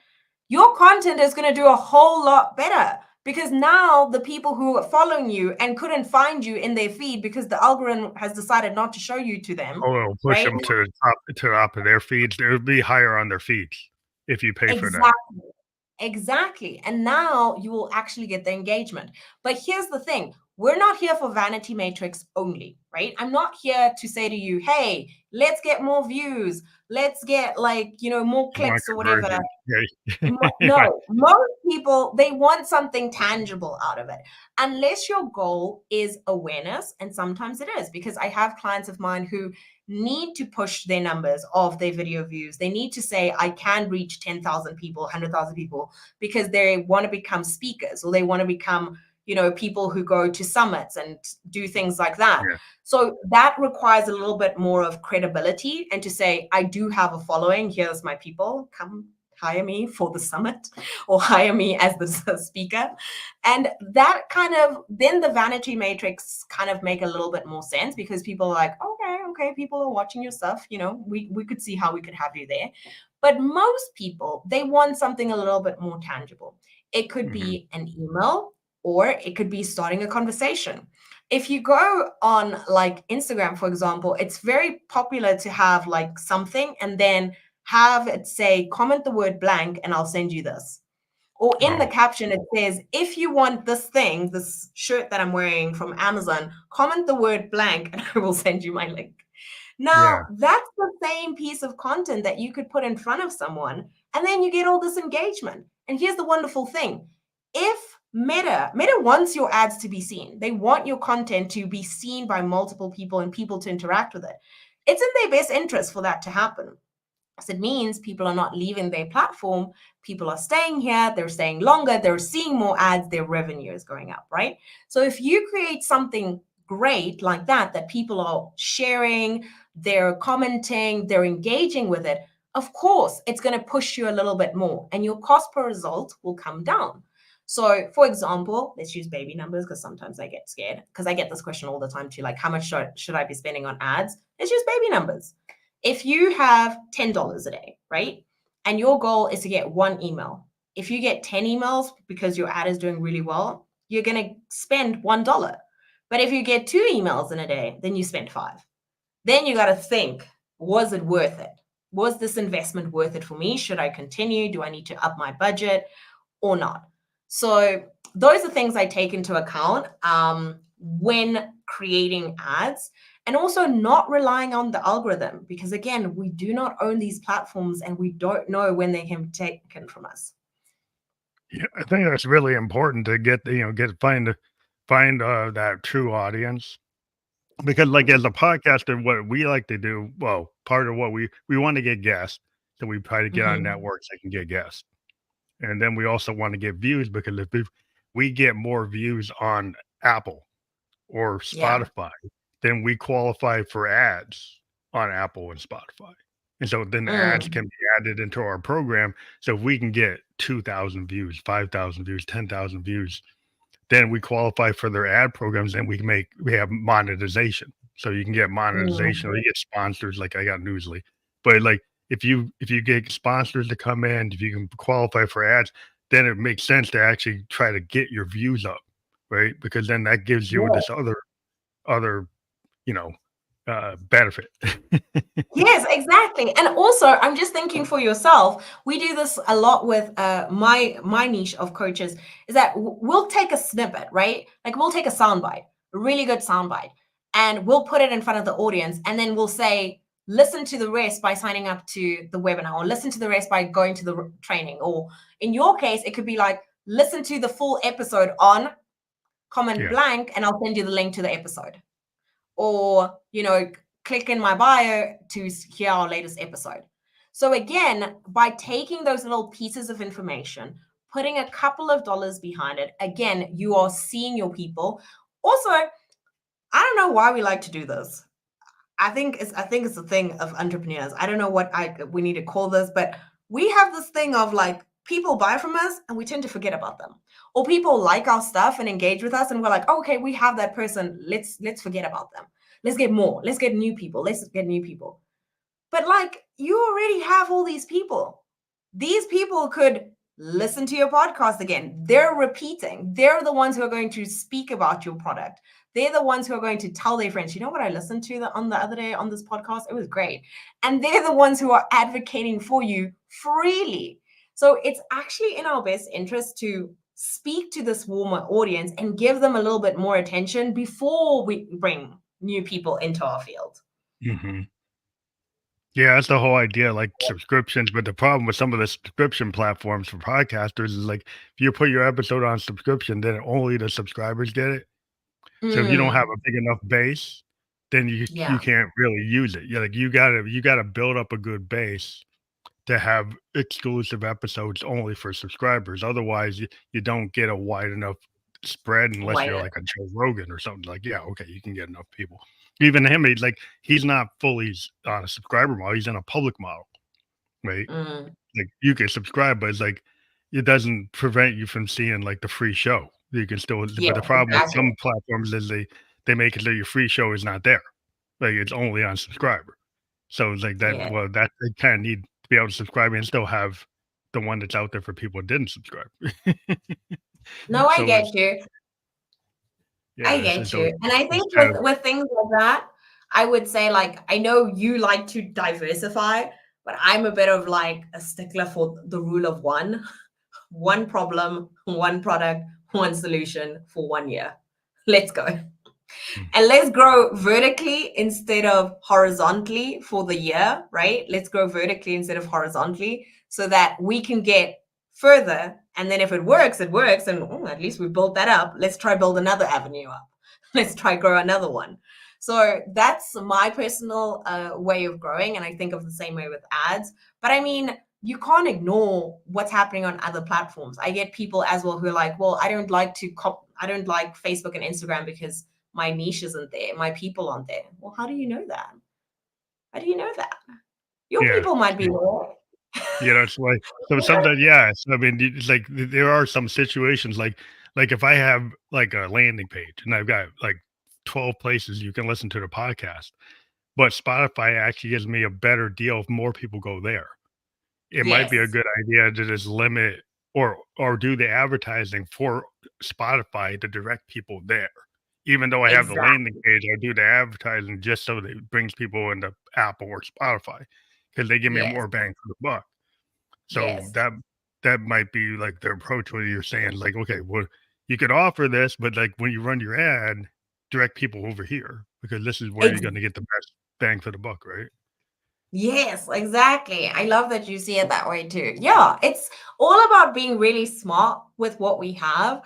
Speaker 2: your content is going to do a whole lot better because now the people who are following you and couldn't find you in their feed because the algorithm has decided not to show you to them,
Speaker 1: Oh, it'll push
Speaker 2: right?
Speaker 1: them to the top of their feeds. It'll be higher on their feeds if you pay for that.
Speaker 2: Exactly. Exactly. And now you will actually get the engagement. But here's the thing, we're not here for vanity matrix only, right? I'm not here to say to you, hey, let's get more views. Let's get like, more
Speaker 1: You want
Speaker 2: clicks or whatever.
Speaker 1: conversion. Yeah. You want
Speaker 2: No, most people, they want something tangible out of it. Unless your goal is awareness, and sometimes it is, because I have clients of mine who need to push their numbers of their video views. They need to say, I can reach 10,000 people, 100,000 people, because they want to become speakers or they want to become, people who go to summits and do things like that.
Speaker 1: yeah.
Speaker 2: So that requires a little bit more of credibility and to say, I do have a following. Here's my people. Come hire me for the summit or hire me as the speaker. And that kind of, then the vanity matrix kind of make a little bit more sense because people are like, okay, people are watching your stuff. We could see how we could have you there. But most people, they want something a little bit more tangible. It could
Speaker 1: Mhm.
Speaker 2: be an email or it could be starting a conversation. If you go on like Instagram, for example, it's very popular to have like something and then have it say, comment the word blank and I'll send you this. Or in the
Speaker 1: Oh,
Speaker 2: caption, it says, if you want this thing, this shirt that I'm wearing from Amazon, comment the word blank and I will send you my link.
Speaker 1: yeah.
Speaker 2: Now, that's the same piece of content that you could put in front of someone, and then you get all this engagement. And here's the wonderful thing. If Meta wants your ads to be seen, they want your content to be seen by multiple people and people to interact with it. It's in their best interest for that to happen. So it means people are not leaving their platform. People are staying here. They're staying longer. They're seeing more ads. Their revenue is going up, right? So if you create something great like that, that people are sharing, they're commenting, they're engaging with it, of course, it's going to push you a little bit more and your cost per result will come down. So, for example, let's use baby numbers because sometimes I get scared because I get this question all the time too, like, how much should I be spending on ads? Let's use baby numbers. If you have $10 a day, right? And your goal is to get one email. If you get 10 emails because your ad is doing really well, you're going to spend $1. But if you get 2 emails in a day, then you spend 5. Then you got to think, was it worth it? Was this investment worth it for me? Should I continue? Do I need to up my budget or not? So those are things I take into account when creating ads, and also not relying on the algorithm, because again, we do not own these platforms and we don't know when they can be taken from us.
Speaker 1: Yeah, I think that's really important to get, find that true audience. Because, like, as a podcaster, what we like to do, well, part of what we want to get guests, so we try to get on
Speaker 2: Mm-hmm.
Speaker 1: networks that can get guests, and then we also want to get views because if we get more views on Apple or
Speaker 2: Yeah.
Speaker 1: Spotify, then we qualify for ads on Apple and Spotify, and so then the ads
Speaker 2: Mm.
Speaker 1: can be added into our program. So if we can get 2,000 views, 5,000 views, 10,000 views, then we qualify for their ad programs and we have monetization. So you can get monetization or
Speaker 2: Mm.
Speaker 1: you get sponsors like I got Newsly. But like if you get sponsors to come in, if you can qualify for ads, then it makes sense to actually try to get your views up, right? Because then that gives you
Speaker 2: Yeah.
Speaker 1: this other, you know, benefit.
Speaker 2: Yes, exactly. And also, I'm just thinking for yourself, we do this a lot with my niche of coaches, is that we'll take a snippet, right? Like we'll take a soundbite, a really good soundbite, and we'll put it in front of the audience, and then we'll say, listen to the rest by signing up to the webinar, or listen to the rest by going to the training, or in your case, it could be like, listen to the full episode on comment
Speaker 1: Yeah.
Speaker 2: blank, and I'll send you the link to the episode. Or, click in my bio to hear our latest episode. So again, by taking those little pieces of information, putting a couple of dollars behind it, again, you are seeing your people. Also, I don't know why we like to do this. I think it's a thing of entrepreneurs. I don't know what we need to call this, but we have this thing of like, people buy from us and we tend to forget about them. Or people like our stuff and engage with us and we're like, oh, okay, we have that person. Let's forget about them. Let's get more. Let's get new people. Let's get new people. But like, you already have all these people. These people could listen to your podcast again. They're repeating. They're the ones who are going to speak about your product. They're the ones who are going to tell their friends, you know what I listened to on the other day on this podcast? It was great. And they're the ones who are advocating for you freely. So it's actually in our best interest to speak to this warmer audience and give them a little bit more attention before we bring new people into our field.
Speaker 1: Mhm. Yeah, that's the whole idea, like subscriptions. But the problem with some of the subscription platforms for podcasters is like if you put your episode on subscription, then only the subscribers get it. So if you don't have
Speaker 2: Mm,
Speaker 1: a big enough base, then you
Speaker 2: yeah.
Speaker 1: can't really use it. Yeah, like you gotta build up a good base to have exclusive episodes only for subscribers. Otherwise, you don't get a wide enough spread unless
Speaker 2: Why?
Speaker 1: you're like a Joe Rogan or something. Like, yeah, okay, you can get enough people. Even him, he's not fully on a subscriber model. He's in a public model, right?
Speaker 2: Mm,
Speaker 1: Like you can subscribe, but it's like it doesn't prevent you from seeing like the free show. You can still,
Speaker 2: yeah,
Speaker 1: but the problem with
Speaker 2: exactly.
Speaker 1: some platforms is they make it so your free show is not there. Like it's only on subscriber. So it's like that.
Speaker 2: Yeah.
Speaker 1: Well, that they kind of need to be able to subscribe and still have the one that's out there for people who didn't subscribe.
Speaker 2: No, I
Speaker 1: So
Speaker 2: get
Speaker 1: it's
Speaker 2: you. I
Speaker 1: yeah,
Speaker 2: get
Speaker 1: so
Speaker 2: you. And I
Speaker 1: it's
Speaker 2: think
Speaker 1: kind of
Speaker 2: with things like that, I would say, like, I know you like to diversify, but I'm a bit of like a stickler for the rule of one. One problem, one product, one solution for 1 year. Let's go.
Speaker 1: Mm.
Speaker 2: And let's grow vertically instead of horizontally for the year, right? Let's grow vertically instead of horizontally so that we can get further. And then if it works, it works. And at least we built that up. Let's try build another avenue up. Let's try grow another one. So that's my personal way of growing. And I think of the same way with ads. But I mean, you can't ignore what's happening on other platforms. I get people as well who are like, well, I don't like Facebook and Instagram because my niche isn't there, my people aren't there. Well, how do you know that? How do you know that? Your
Speaker 1: Yeah.
Speaker 2: people might be there.
Speaker 1: You know, it's like so sometimes, yeah. So, I mean, it's like there are some situations like if I have like a landing page and I've got like 12 places you can listen to the podcast, but Spotify actually gives me a better deal if more people go there. It might be a
Speaker 2: Yes,
Speaker 1: good idea to just limit or do the advertising for Spotify to direct people there. Even though I have the
Speaker 2: exactly.
Speaker 1: landing page, I do the advertising just so that it brings people into Apple or Spotify because they give me
Speaker 2: Yes,
Speaker 1: more bang for the buck. So
Speaker 2: yes.
Speaker 1: that might be like the approach where you're saying like, okay, well, you could offer this, but like when you run your ad, direct people over here because this is where you're
Speaker 2: Ex-
Speaker 1: going to get the best bang for the buck, right?
Speaker 2: yes, exactly. I love that you see it that way too. Yeah, it's all about being really smart with what we have.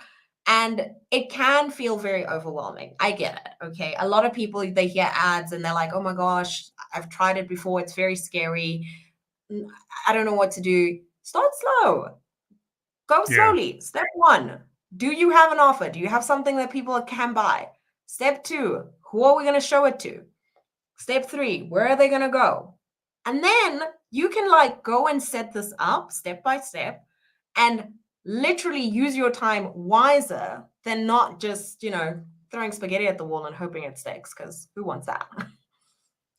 Speaker 2: And it can feel very overwhelming. I get it. Okay. A lot of people, they hear ads and they're like, oh my gosh, I've tried it before. It's very scary. "Mm, I don't know what to do." Start slow. Go
Speaker 1: Yeah.
Speaker 2: slowly. Step one, do you have an offer? Do you have something that people can buy? Step two, who are we going to show it to? Step three, where are they going to go? And then you can like go and set this up step by step and literally use your time wiser than not just, throwing spaghetti at the wall and hoping it sticks, because who wants that?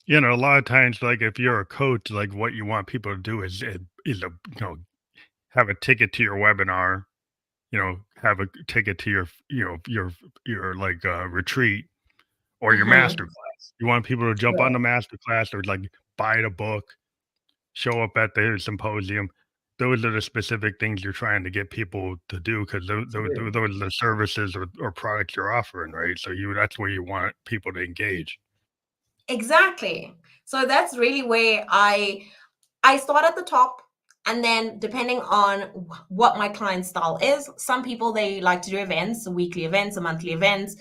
Speaker 1: You know, a lot of times, like if you're a coach, like what you want people to do is have a ticket to your webinar, have a ticket to your like retreat or your master
Speaker 2: Hmm.
Speaker 1: class. You want people to jump on the master class or like buy the book, show up at the symposium. Those are the specific things you're trying to get people to do because those are the services or products you're offering, right? So that's where you want people to engage.
Speaker 2: Exactly. So that's really where I start at the top, and then depending on what my client style is, some people they like to do events, weekly events, monthly events.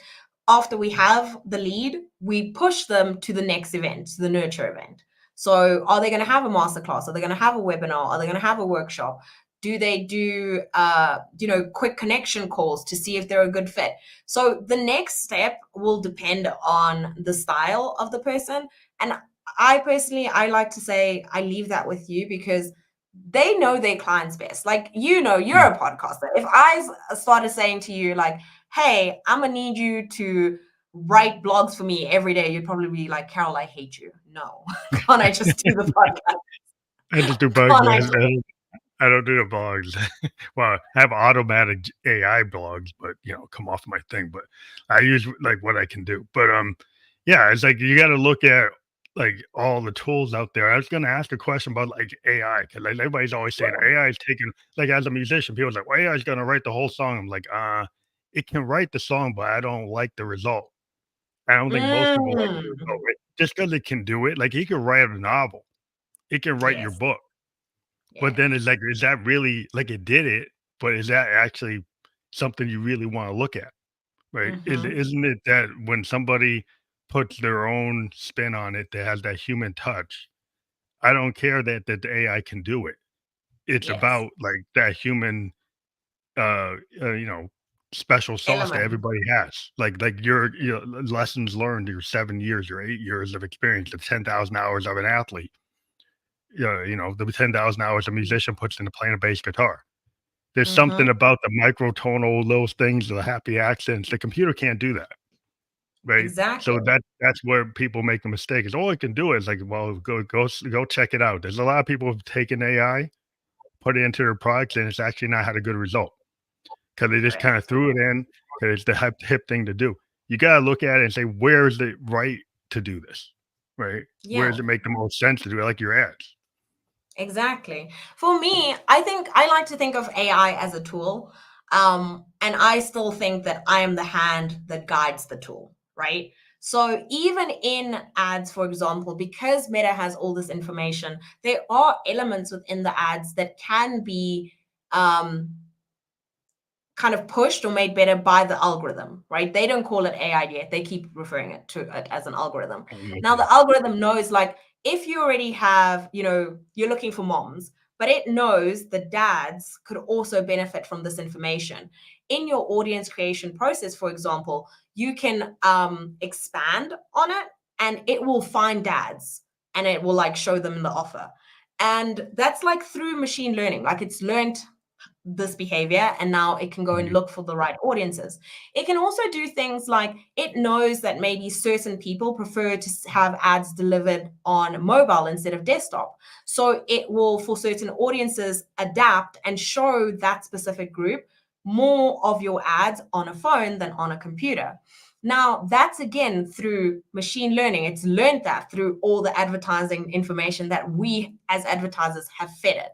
Speaker 2: After we have the lead, we push them to the next event, to the nurture event. So are they going to have a masterclass? Are they going to have a webinar? Are they going to have a workshop? Do they do quick connection calls to see if they're a good fit? So the next step will depend on the style of the person. And I personally, I like to say I leave that with you because they know their clients best. Like, you're
Speaker 1: Mm.
Speaker 2: a podcaster. If I started saying to you, like, hey, I'm gonna need you to write blogs for me every day, you'd probably be like, Carol, I hate you. No, can't I just do the podcast?
Speaker 1: I just do bugs.
Speaker 2: Can't I?
Speaker 1: I don't do the blogs. Well, I have automatic AI blogs, but come off my thing. But I use like what I can do. But yeah, it's like you got to look at like all the tools out there. I was going to ask a question about like AI because like everybody's always saying AI is taking like as a musician, people's like, well, AI is going to write the whole song. I'm like, it can write the song, but I don't like the result. I don't think most people like the
Speaker 2: Mm,
Speaker 1: result. Right? Just because it can do it, like he can write a novel, it can write your
Speaker 2: yes,
Speaker 1: book but
Speaker 2: yes.
Speaker 1: then it's like, is that really like it did it, but is that actually something you really wanna look at, right?
Speaker 2: Hmm.
Speaker 1: Isn't it that when somebody puts their own spin on it that has that human touch, I don't care that the AI can do it. It's
Speaker 2: Yes.
Speaker 1: about like that human, uh, uh, you know, special sauce that
Speaker 2: Element.
Speaker 1: everybody has. Like your lessons learned, your 7 years, your 8 years of experience, the 10,000 hours of an athlete, yeah, the 10,000 hours a musician puts into playing a bass guitar. There's something
Speaker 2: Hmm.
Speaker 1: about the microtonal, those things, the happy accents, the computer can't do that, right?
Speaker 2: Exactly.
Speaker 1: So that's where people make a mistake is, "Oh, it can do it." It's like, well, go check it out. There's a lot of people who've taken AI, put it into their products, and it's actually not had a good result because they just kinda
Speaker 2: Correct.
Speaker 1: threw it in because it's the hip thing to do. You gotta look at it and say, "Where is it right to do this?" Right? Where
Speaker 2: Yeah.
Speaker 1: does it make the most sense to do it? Like your ads.
Speaker 2: Exactly. For me, I think I like to think of AI as a tool. And I still think that I am the hand that guides the tool, right? So even in ads, for example, because Meta has all this information, there are elements within the ads that can be um, kind of pushed or made better by the algorithm, right? They don't call it AI yet. They keep referring it to it as an algorithm. Now
Speaker 1: Okay.
Speaker 2: the algorithm knows like if you already have, you're looking for moms, but it knows the dads could also benefit from this information. In your audience creation process, for example, you can expand on it and it will find dads and it will like show them the offer. And that's like through machine learning. Like it's learned this behavior and now it can go and
Speaker 1: Mhm.
Speaker 2: look for the right audiences. It can also do things like it knows that maybe certain people prefer to have ads delivered on mobile instead of desktop. So it will, for certain audiences, adapt and show that specific group more of your ads on a phone than on a computer. Now, that's again through machine learning. It's learned that through all the advertising information that we as advertisers have fed it.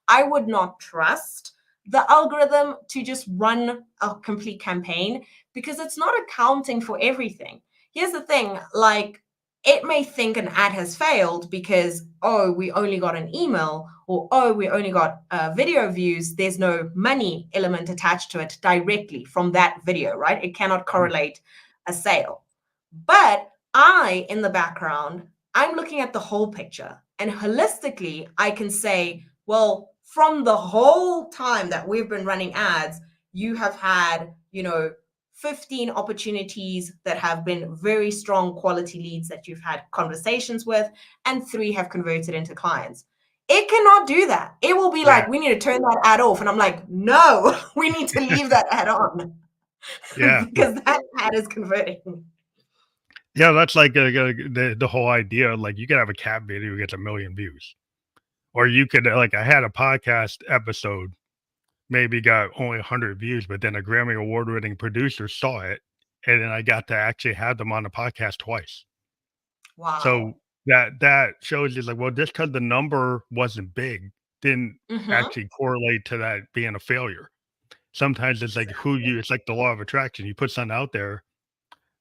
Speaker 2: I would not trust the algorithm to just run a complete campaign because it's not accounting for everything. Here's the thing, like it may think an ad has failed because, oh, we only got an email, or oh, we only got video views. There's no money element attached to it directly from that video, right? It cannot correlate a sale. But I, in the background, I'm looking at the whole picture. And holistically, I can say, well, from the whole time that we've been running ads, you have had, 15 opportunities that have been very strong quality leads that you've had conversations with, and three have converted into clients. It cannot do that. It will be
Speaker 1: Yeah.
Speaker 2: like, we need to turn that ad off. And I'm like, no, we need to leave that ad on
Speaker 1: Yeah.
Speaker 2: because that ad is converting.
Speaker 1: Yeah, that's like, the whole idea, like, you could have a cat video gets 1,000,000 views, or you could, like I had a podcast episode, maybe got only 100 views, but then a Grammy award-winning producer saw it, and then I got to actually have them on the podcast twice. So,
Speaker 2: Wow.
Speaker 1: that shows you, like, well, just because the number wasn't big, didn't
Speaker 2: Mm-hmm.
Speaker 1: actually correlate to that being a failure. Sometimes it's like who you it's like the law of attraction, you put something out there.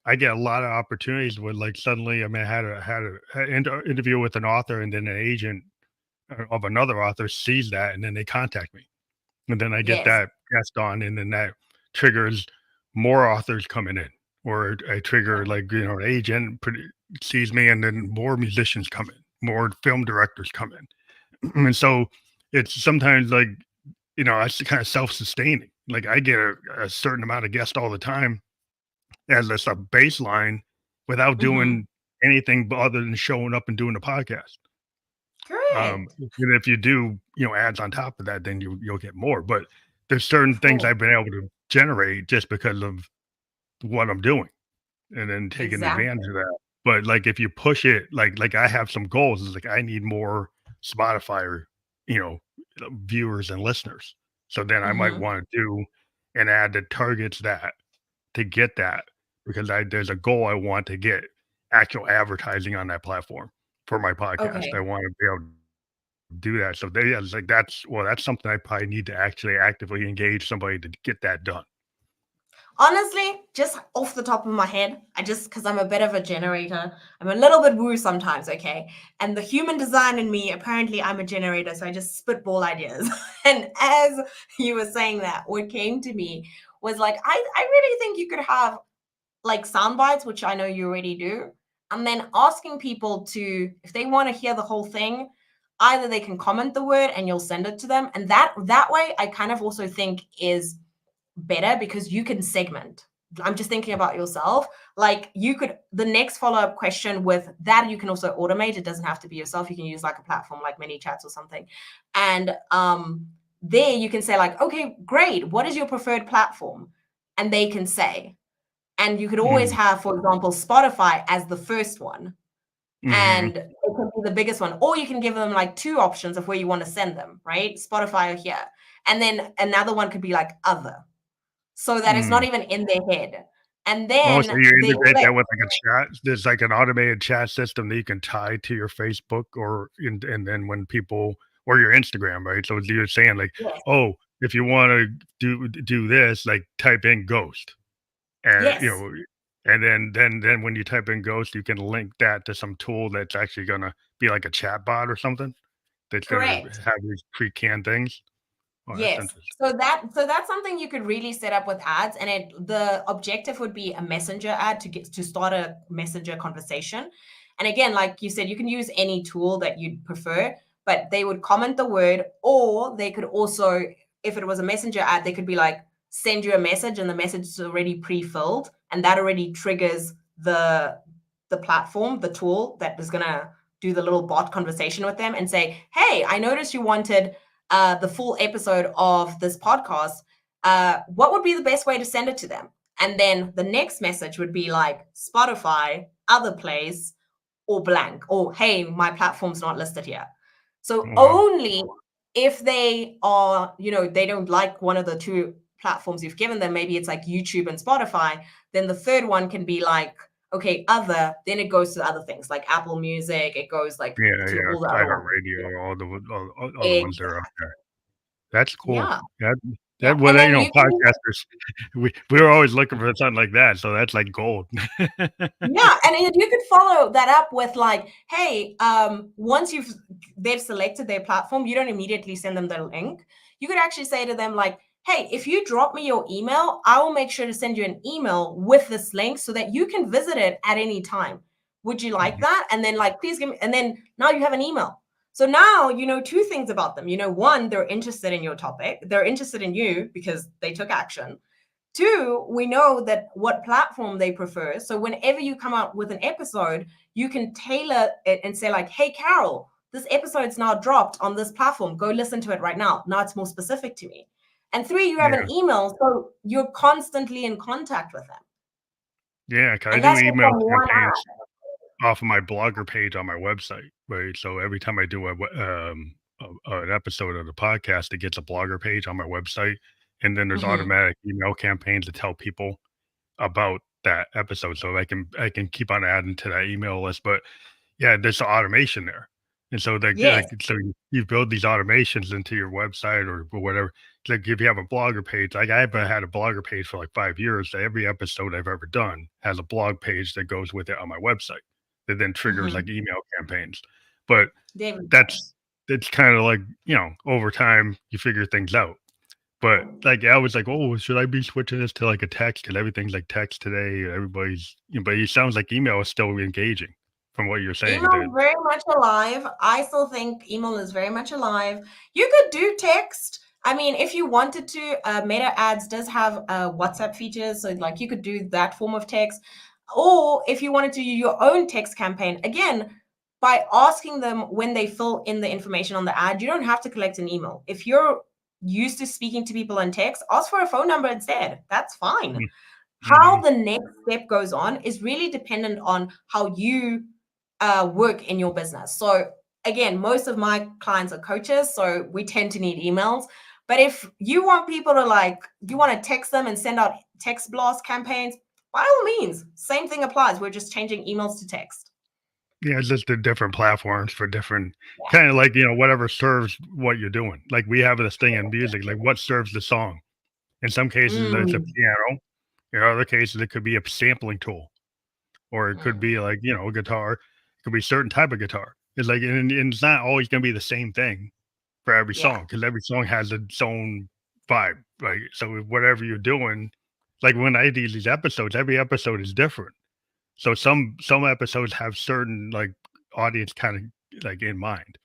Speaker 1: I get a lot of opportunities where, like, suddenly, I mean, I had interview with an author, and then an agent, of another author sees that, and then they contact me, and then I get
Speaker 2: Yes.
Speaker 1: that guest on, and then that triggers more authors coming in, or I trigger, like, an agent sees me, and then more musicians come in, more film directors come in, and so it's sometimes like, it's kind of self-sustaining. Like, I get a certain amount of guests all the time as a baseline without
Speaker 2: Mm-hmm.
Speaker 1: doing anything other than showing up and doing the podcast.
Speaker 2: Correct.
Speaker 1: And if you do, ads on top of that, then you'll get more. But there's certain
Speaker 2: Of
Speaker 1: things
Speaker 2: course.
Speaker 1: I've been able to generate just because of what I'm doing, and then taking
Speaker 2: Exactly.
Speaker 1: advantage of that. But like if you push it, like I have some goals. It's like I need more Spotify, or, you know, viewers and listeners. So then I might
Speaker 2: Mm-hmm.
Speaker 1: want to do an ad that targets that to get that, because there's a goal I want to get actual advertising on that platform for my podcast. I
Speaker 2: Okay.
Speaker 1: want to be able to do that. So they yeah, it's like that's something I probably need to actually actively engage somebody to get that done.
Speaker 2: Honestly, just off the top of my head, I just because I'm a bit of a generator, I'm a little bit woo sometimes, okay? And the human design in me, apparently I'm a generator, so I just spitball ideas. And as you were saying that, what came to me was like, I really think you could have like sound bites, which I know you already do, and then asking people to, if they want to hear the whole thing, either they can comment the word and you'll send it to them. And that way I kind of also think is better because you can segment. I'm just thinking about yourself. Like you could, the next follow-up question with that, you can also automate. It doesn't have to be yourself. You can use like a platform like mini chats or something. And there you can say, like, okay, great. What is your preferred platform? And they can say. And you could always
Speaker 1: Mm,
Speaker 2: have, for example, Spotify as the first one.
Speaker 1: mhm.
Speaker 2: And it can be the biggest one. Or you can give them like two options of where you want to send them, right? Spotify or here. And then another one could be like other, so that it's not
Speaker 1: Mm.
Speaker 2: even in their head. And
Speaker 1: Oh, so
Speaker 2: then
Speaker 1: you
Speaker 2: they
Speaker 1: integrate
Speaker 2: click.
Speaker 1: that with like a chat? There's like an automated chat system that you can tie to your Facebook, or and then when people or your Instagram, right? So you're saying like,
Speaker 2: Yes.
Speaker 1: oh, if you want to do this, like type in ghost, and
Speaker 2: Yes.
Speaker 1: and then when you type in ghost, you can link that to some tool that's actually gonna be like a chat bot or something that's gonna
Speaker 2: Correct.
Speaker 1: have these pre-canned things. Oh, that's
Speaker 2: Yes.
Speaker 1: interesting.
Speaker 2: So that's something you could really set up with ads, and the objective would be a messenger ad to start a messenger conversation. And again, like you said, you can use any tool that you'd prefer, but they would comment the word, or they could also, if it was a messenger ad, they could be like send you a message, and the message is already pre-filled, and that already triggers the platform, the tool that is gonna do the little bot conversation with them and say, hey, I noticed you wanted the full episode of this podcast, what would be the best way to send it to them? And then the next message would be like Spotify, other place, or blank, or hey, my platform's not listed here. So
Speaker 1: Wow.
Speaker 2: only if they are, they don't like one of the two platforms you've given them, maybe it's like YouTube and Spotify, then the third one can be like, okay, other, then it goes to other things like Apple Music, it goes like
Speaker 1: Yeah,
Speaker 2: to
Speaker 1: yeah.
Speaker 2: all the other ones.
Speaker 1: iHeartRadio, all the ones that
Speaker 2: Exactly.
Speaker 1: are out there. That's cool.
Speaker 2: Yeah.
Speaker 1: That
Speaker 2: Yeah,
Speaker 1: well,
Speaker 2: and
Speaker 1: that,
Speaker 2: then you can
Speaker 1: podcasters, we were always looking for something like that, so that's like gold.
Speaker 2: yeah, and you could follow that up with like, hey, once they've selected their platform, you don't immediately send them the link. You could actually say to them like, hey, if you drop me your email, I will make sure to send you an email with this link so that you can visit it at any time. Would you like
Speaker 1: Mhm.
Speaker 2: that? And then like, please give me, and then now you have an email. So now you know two things about them. You know, one, they're interested in your topic. They're interested in you because they took action. Two, we know that what platform they prefer. So whenever you come out with an episode, you can tailor it and say like, hey, Carol, this episode's now dropped on this platform. Go listen to it right now. Now it's more specific to me. And three, you have
Speaker 1: Yeah,
Speaker 2: an email. So you're constantly in contact with them.
Speaker 1: yeah. 'Cause I
Speaker 2: And
Speaker 1: do
Speaker 2: that's just
Speaker 1: email
Speaker 2: from one
Speaker 1: campaigns
Speaker 2: ad.
Speaker 1: off of my blogger page on my website, right? So every time I do an episode of the podcast, it gets a blogger page on my website, and then there's
Speaker 2: Mhm.
Speaker 1: automatic email campaigns to tell people about that episode, so I can keep on adding to that email list. But yeah, there's automation there, and so
Speaker 2: Yes.
Speaker 1: so you build these automations into your website or whatever. Like if you have a blogger page, like I haven't had a blogger page for like 5 years. So every episode I've ever done has a blog page that goes with it on my website that then triggers like
Speaker 2: Mhm.
Speaker 1: email campaigns. But
Speaker 2: There we go.
Speaker 1: that's it's kind of like over time you figure things out. But, like, I was like, "Oh, should I be switching this to, like, a text? Because everything's, like, text today, everybody's" but it sounds like email is still engaging from what you're saying
Speaker 2: Email
Speaker 1: that
Speaker 2: is very much alive. I still think email is very much alive. You could do text. I mean, if you wanted to, Meta Ads does have WhatsApp features, so like you could do that form of text. Or if you wanted to do your own text campaign, again, by asking them when they fill in the information on the ad, you don't have to collect an email. If you're used to speaking to people in text, ask for a phone number instead. That's fine.
Speaker 1: Mm,
Speaker 2: How
Speaker 1: mhm.
Speaker 2: the next step goes on is really dependent on how you work in your business. So again, most of my clients are coaches, so we tend to need emails. But if you want people to like, you want to text them and send out text blast campaigns, by all means, same thing applies. We're just changing emails to text.
Speaker 1: Yeah, it's just the different platforms for different
Speaker 2: Yeah.
Speaker 1: kinda like, whatever serves what you're doing. Like, we have this thing in music, like, what serves the song? In some cases, it's a
Speaker 2: Mm,
Speaker 1: piano. In other cases, it could be a sampling tool, or it could
Speaker 2: mm.
Speaker 1: be, like, a guitar. It could be a certain type of guitar. It's like and it's not always gonna be the same thing for every
Speaker 2: Yeah.
Speaker 1: song because every song has its own vibe, right? So whatever you're doing, like when I do these episodes, every episode is different. So some episodes have certain like audience kind of like in mind,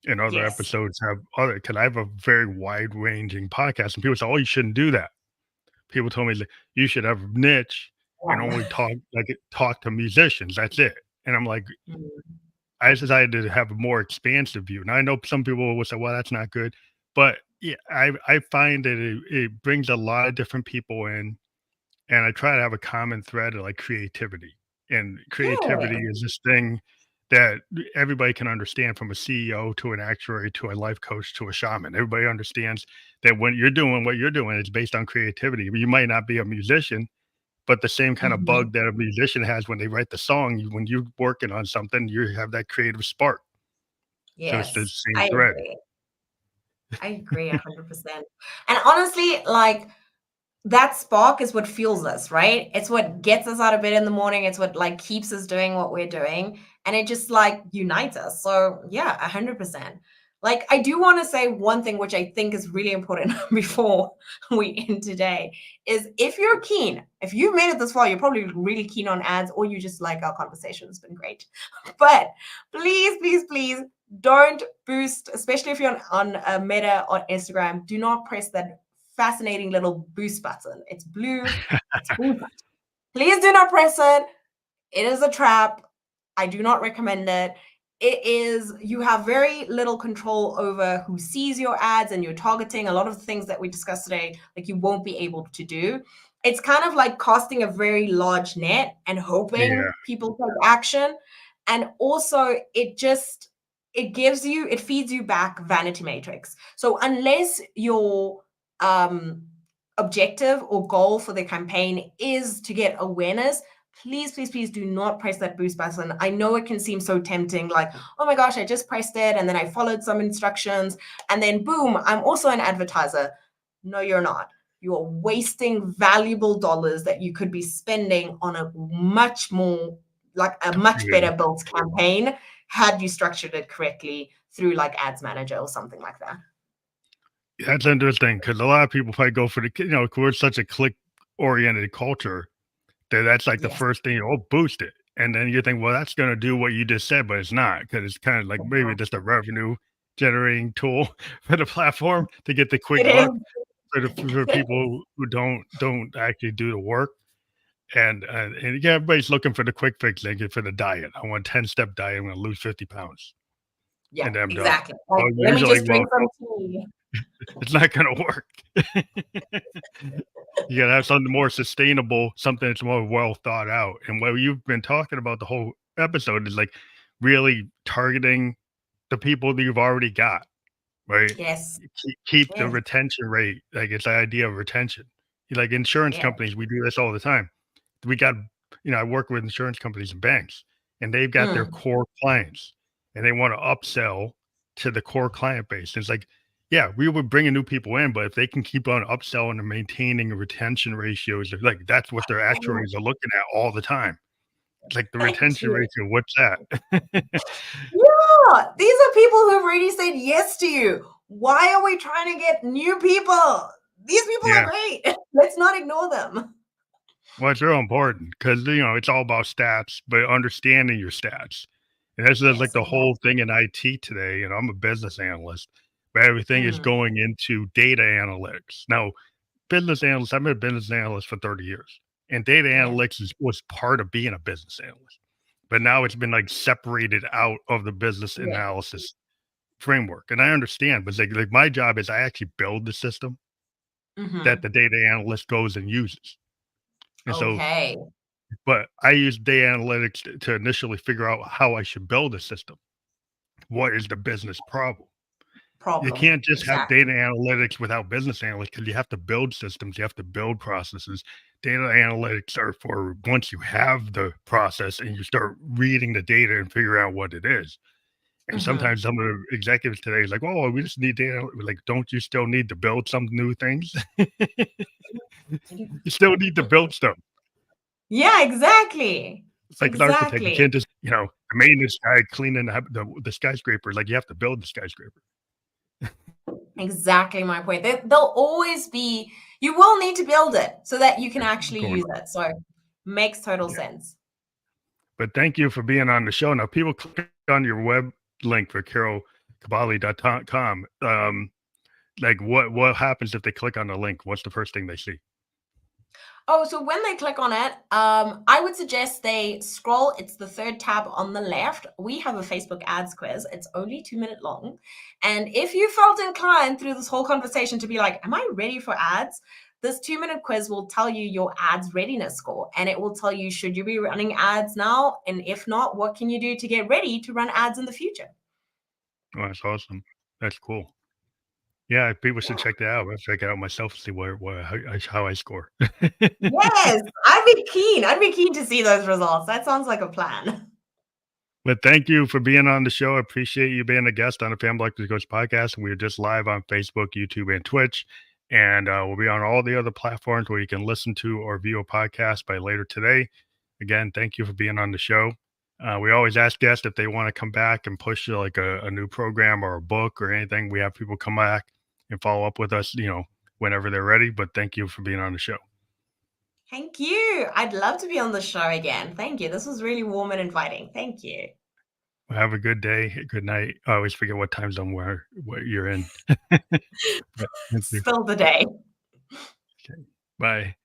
Speaker 1: and other
Speaker 2: Yes.
Speaker 1: episodes have other. Because I have a very wide ranging podcast, and people say, "Oh, you shouldn't do that." People told me like, you should have a niche and
Speaker 2: Yeah.
Speaker 1: only talk to musicians. That's it. And I'm like,
Speaker 2: Mm.
Speaker 1: I decided to have a more expansive view. Now I know some people will say, "Well, that's not good," but yeah, I find that it brings a lot of different people in, and I try to have a common thread of like creativity. And creativity
Speaker 2: Good.
Speaker 1: is this thing that everybody can understand, from a CEO to an actuary to a life coach to a shaman. Everybody understands that when you're doing what you're doing, it's based on creativity. You might not be a musician, but the same kind of
Speaker 2: Mhm.
Speaker 1: bug that a musician has when they write the song, when you're working on something, you have that creative spark. So it's the
Speaker 2: Yes,
Speaker 1: same
Speaker 2: I
Speaker 1: thread.
Speaker 2: agree. I agree 100%. And honestly, like that spark is what fuels us, right? It's what gets us out of bed in the morning. It's what like keeps us doing what we're doing. And it just like unites us. So yeah, 100%. Like I do want to say one thing, which I think is really important before we end today, is if you're keen, if you've made it this far, you're probably really keen on ads, or you just like our conversation. It's been great. But please, please, please don't boost, especially if you're on Meta on Instagram, do not press that fascinating little boost button. It's blue. It's boost. Please do not press it. It is a trap. I do not recommend it. It is, you have very little control over who sees your ads and your targeting. A lot of the things that we discussed today, like you won't be able to do. It's kind of like casting a very large net and
Speaker 1: Yeah,
Speaker 2: hoping people take action. And also, it feeds you back vanity matrix. So unless your um, objective or goal for the campaign is to get awareness, please, please, please do not press that boost button. I know it can seem so tempting, like, oh my gosh, I just pressed it and then I followed some instructions and then boom, I'm also an advertiser. No, you're not. You're wasting valuable dollars that you could be spending on a much more, like a much
Speaker 1: yeah.
Speaker 2: better built campaign had you structured it correctly through like Ads Manager or something like that.
Speaker 1: That's interesting because a lot of people probably go for we're such a click-oriented culture that that's like the
Speaker 2: Yes.
Speaker 1: first thing, "Oh, boost it." And then you think, "Well, that's gonna do what you just said," but it's not because it's kinda like maybe just a revenue generating tool for the platform to get the quick
Speaker 2: It is.
Speaker 1: buck for people who don't actually do the work. And yeah, everybody's looking for the quick fix, like for the diet. I want 10-step diet, I'm gonna lose 50 pounds,
Speaker 2: Yeah,
Speaker 1: and then I'm done.
Speaker 2: exactly. Like,
Speaker 1: Well,
Speaker 2: let me
Speaker 1: usually,
Speaker 2: just
Speaker 1: well,
Speaker 2: drink some tea.
Speaker 1: it's not gonna work. You gotta have something more sustainable, something that's more well thought out. And what you've been talking about the whole episode is like really targeting the people that you've already got, right?
Speaker 2: Yes.
Speaker 1: Keep the
Speaker 2: Yes.
Speaker 1: retention rate. Like it's the idea of retention. Like insurance
Speaker 2: Yeah.
Speaker 1: companies, we do this all the time. We got, I work with insurance companies and banks, and they've got their
Speaker 2: Mm.
Speaker 1: core clients, and they want to upsell to the core client base. It's like, yeah, we would bring new people in, but if they can keep on upselling and maintaining retention ratios, like that's what their
Speaker 2: Oh,
Speaker 1: actuaries are looking at all the time. It's like the
Speaker 2: thank
Speaker 1: retention
Speaker 2: you.
Speaker 1: ratio. What's that?
Speaker 2: Yeah, these are people who've already said yes to you. Why are we trying to get new people? These people are
Speaker 1: Yeah.
Speaker 2: great. Let's not ignore them.
Speaker 1: Well, it's real important because it's all about stats, but understanding your stats. And this is like
Speaker 2: Yes,
Speaker 1: the
Speaker 2: exactly.
Speaker 1: whole thing in IT today. And I'm a business analyst, but everything is
Speaker 2: Mm.
Speaker 1: going into data analytics. Now, business analyst, I've been a business analyst for 30 years, and data
Speaker 2: Yeah.
Speaker 1: analytics was part of being a business analyst. But now it's been like separated out of the business
Speaker 2: Yeah.
Speaker 1: analysis framework. And I understand, but it's like my job is I actually build the system that
Speaker 2: Hmm.
Speaker 1: the data analyst goes and uses. And so
Speaker 2: Okay.
Speaker 1: but I use data analytics to initially figure out how I should build a system. What is the business problem? You
Speaker 2: Problem.
Speaker 1: can't just have
Speaker 2: Exactly.
Speaker 1: data analytics without business analytics because you have to build systems, you have to build processes. Data analytics are for once you have the process and you start reading the data and figure out what it is. And
Speaker 2: Hmm.
Speaker 1: sometimes some of the executives today is like, "Oh, we just need data." We're like, don't you still need to build some new things? You still need to build stuff.
Speaker 2: Yeah, exactly.
Speaker 1: It's like an architect. You
Speaker 2: Exactly.
Speaker 1: can't just, the maintenance guy cleaning the skyscraper. Like you have to build the skyscraper.
Speaker 2: Exactly my point. They'll always be, you will need to build it so that you can actually
Speaker 1: Going
Speaker 2: use
Speaker 1: on.
Speaker 2: it. So makes total
Speaker 1: Yeah.
Speaker 2: sense.
Speaker 1: But thank you for being on the show. Now, people click on your web link for Kabaale.com. Like what happens if they click on the link? What's the first thing they see?
Speaker 2: Oh, so when they click on it, I would suggest they scroll. It's the third tab on the left. We have a Facebook ads quiz. It's only 2 minutes long. And if you felt inclined through this whole conversation to be like, am I ready for ads? This 2 minute quiz will tell you your ads readiness score, and it will tell you, should you be running ads now? And if not, what can you do to get ready to run ads in the future?
Speaker 1: Oh, that's awesome. That's cool. Yeah, people should check that out. I'll check it out myself to see how I score.
Speaker 2: Yes, I'd be keen. I'd be keen to see those results. That sounds like a plan.
Speaker 1: But thank you for being on the show. I appreciate you being a guest on the Family Life Coach podcast. And we're just live on Facebook, YouTube, and Twitch. And we'll be on all the other platforms where you can listen to or view a podcast by later today. Again, thank you for being on the show. We always ask guests if they want to come back and push like a new program or a book or anything. We have people come back and follow up with us, whenever they're ready. But thank you for being on the show.
Speaker 2: Thank you. I'd love to be on the show again. Thank you. This was really warm and inviting. Thank you.
Speaker 1: Well, have a good day. Good night. I always forget what time zone what you're in. But thank you.
Speaker 2: Still the day.
Speaker 1: Okay. Bye.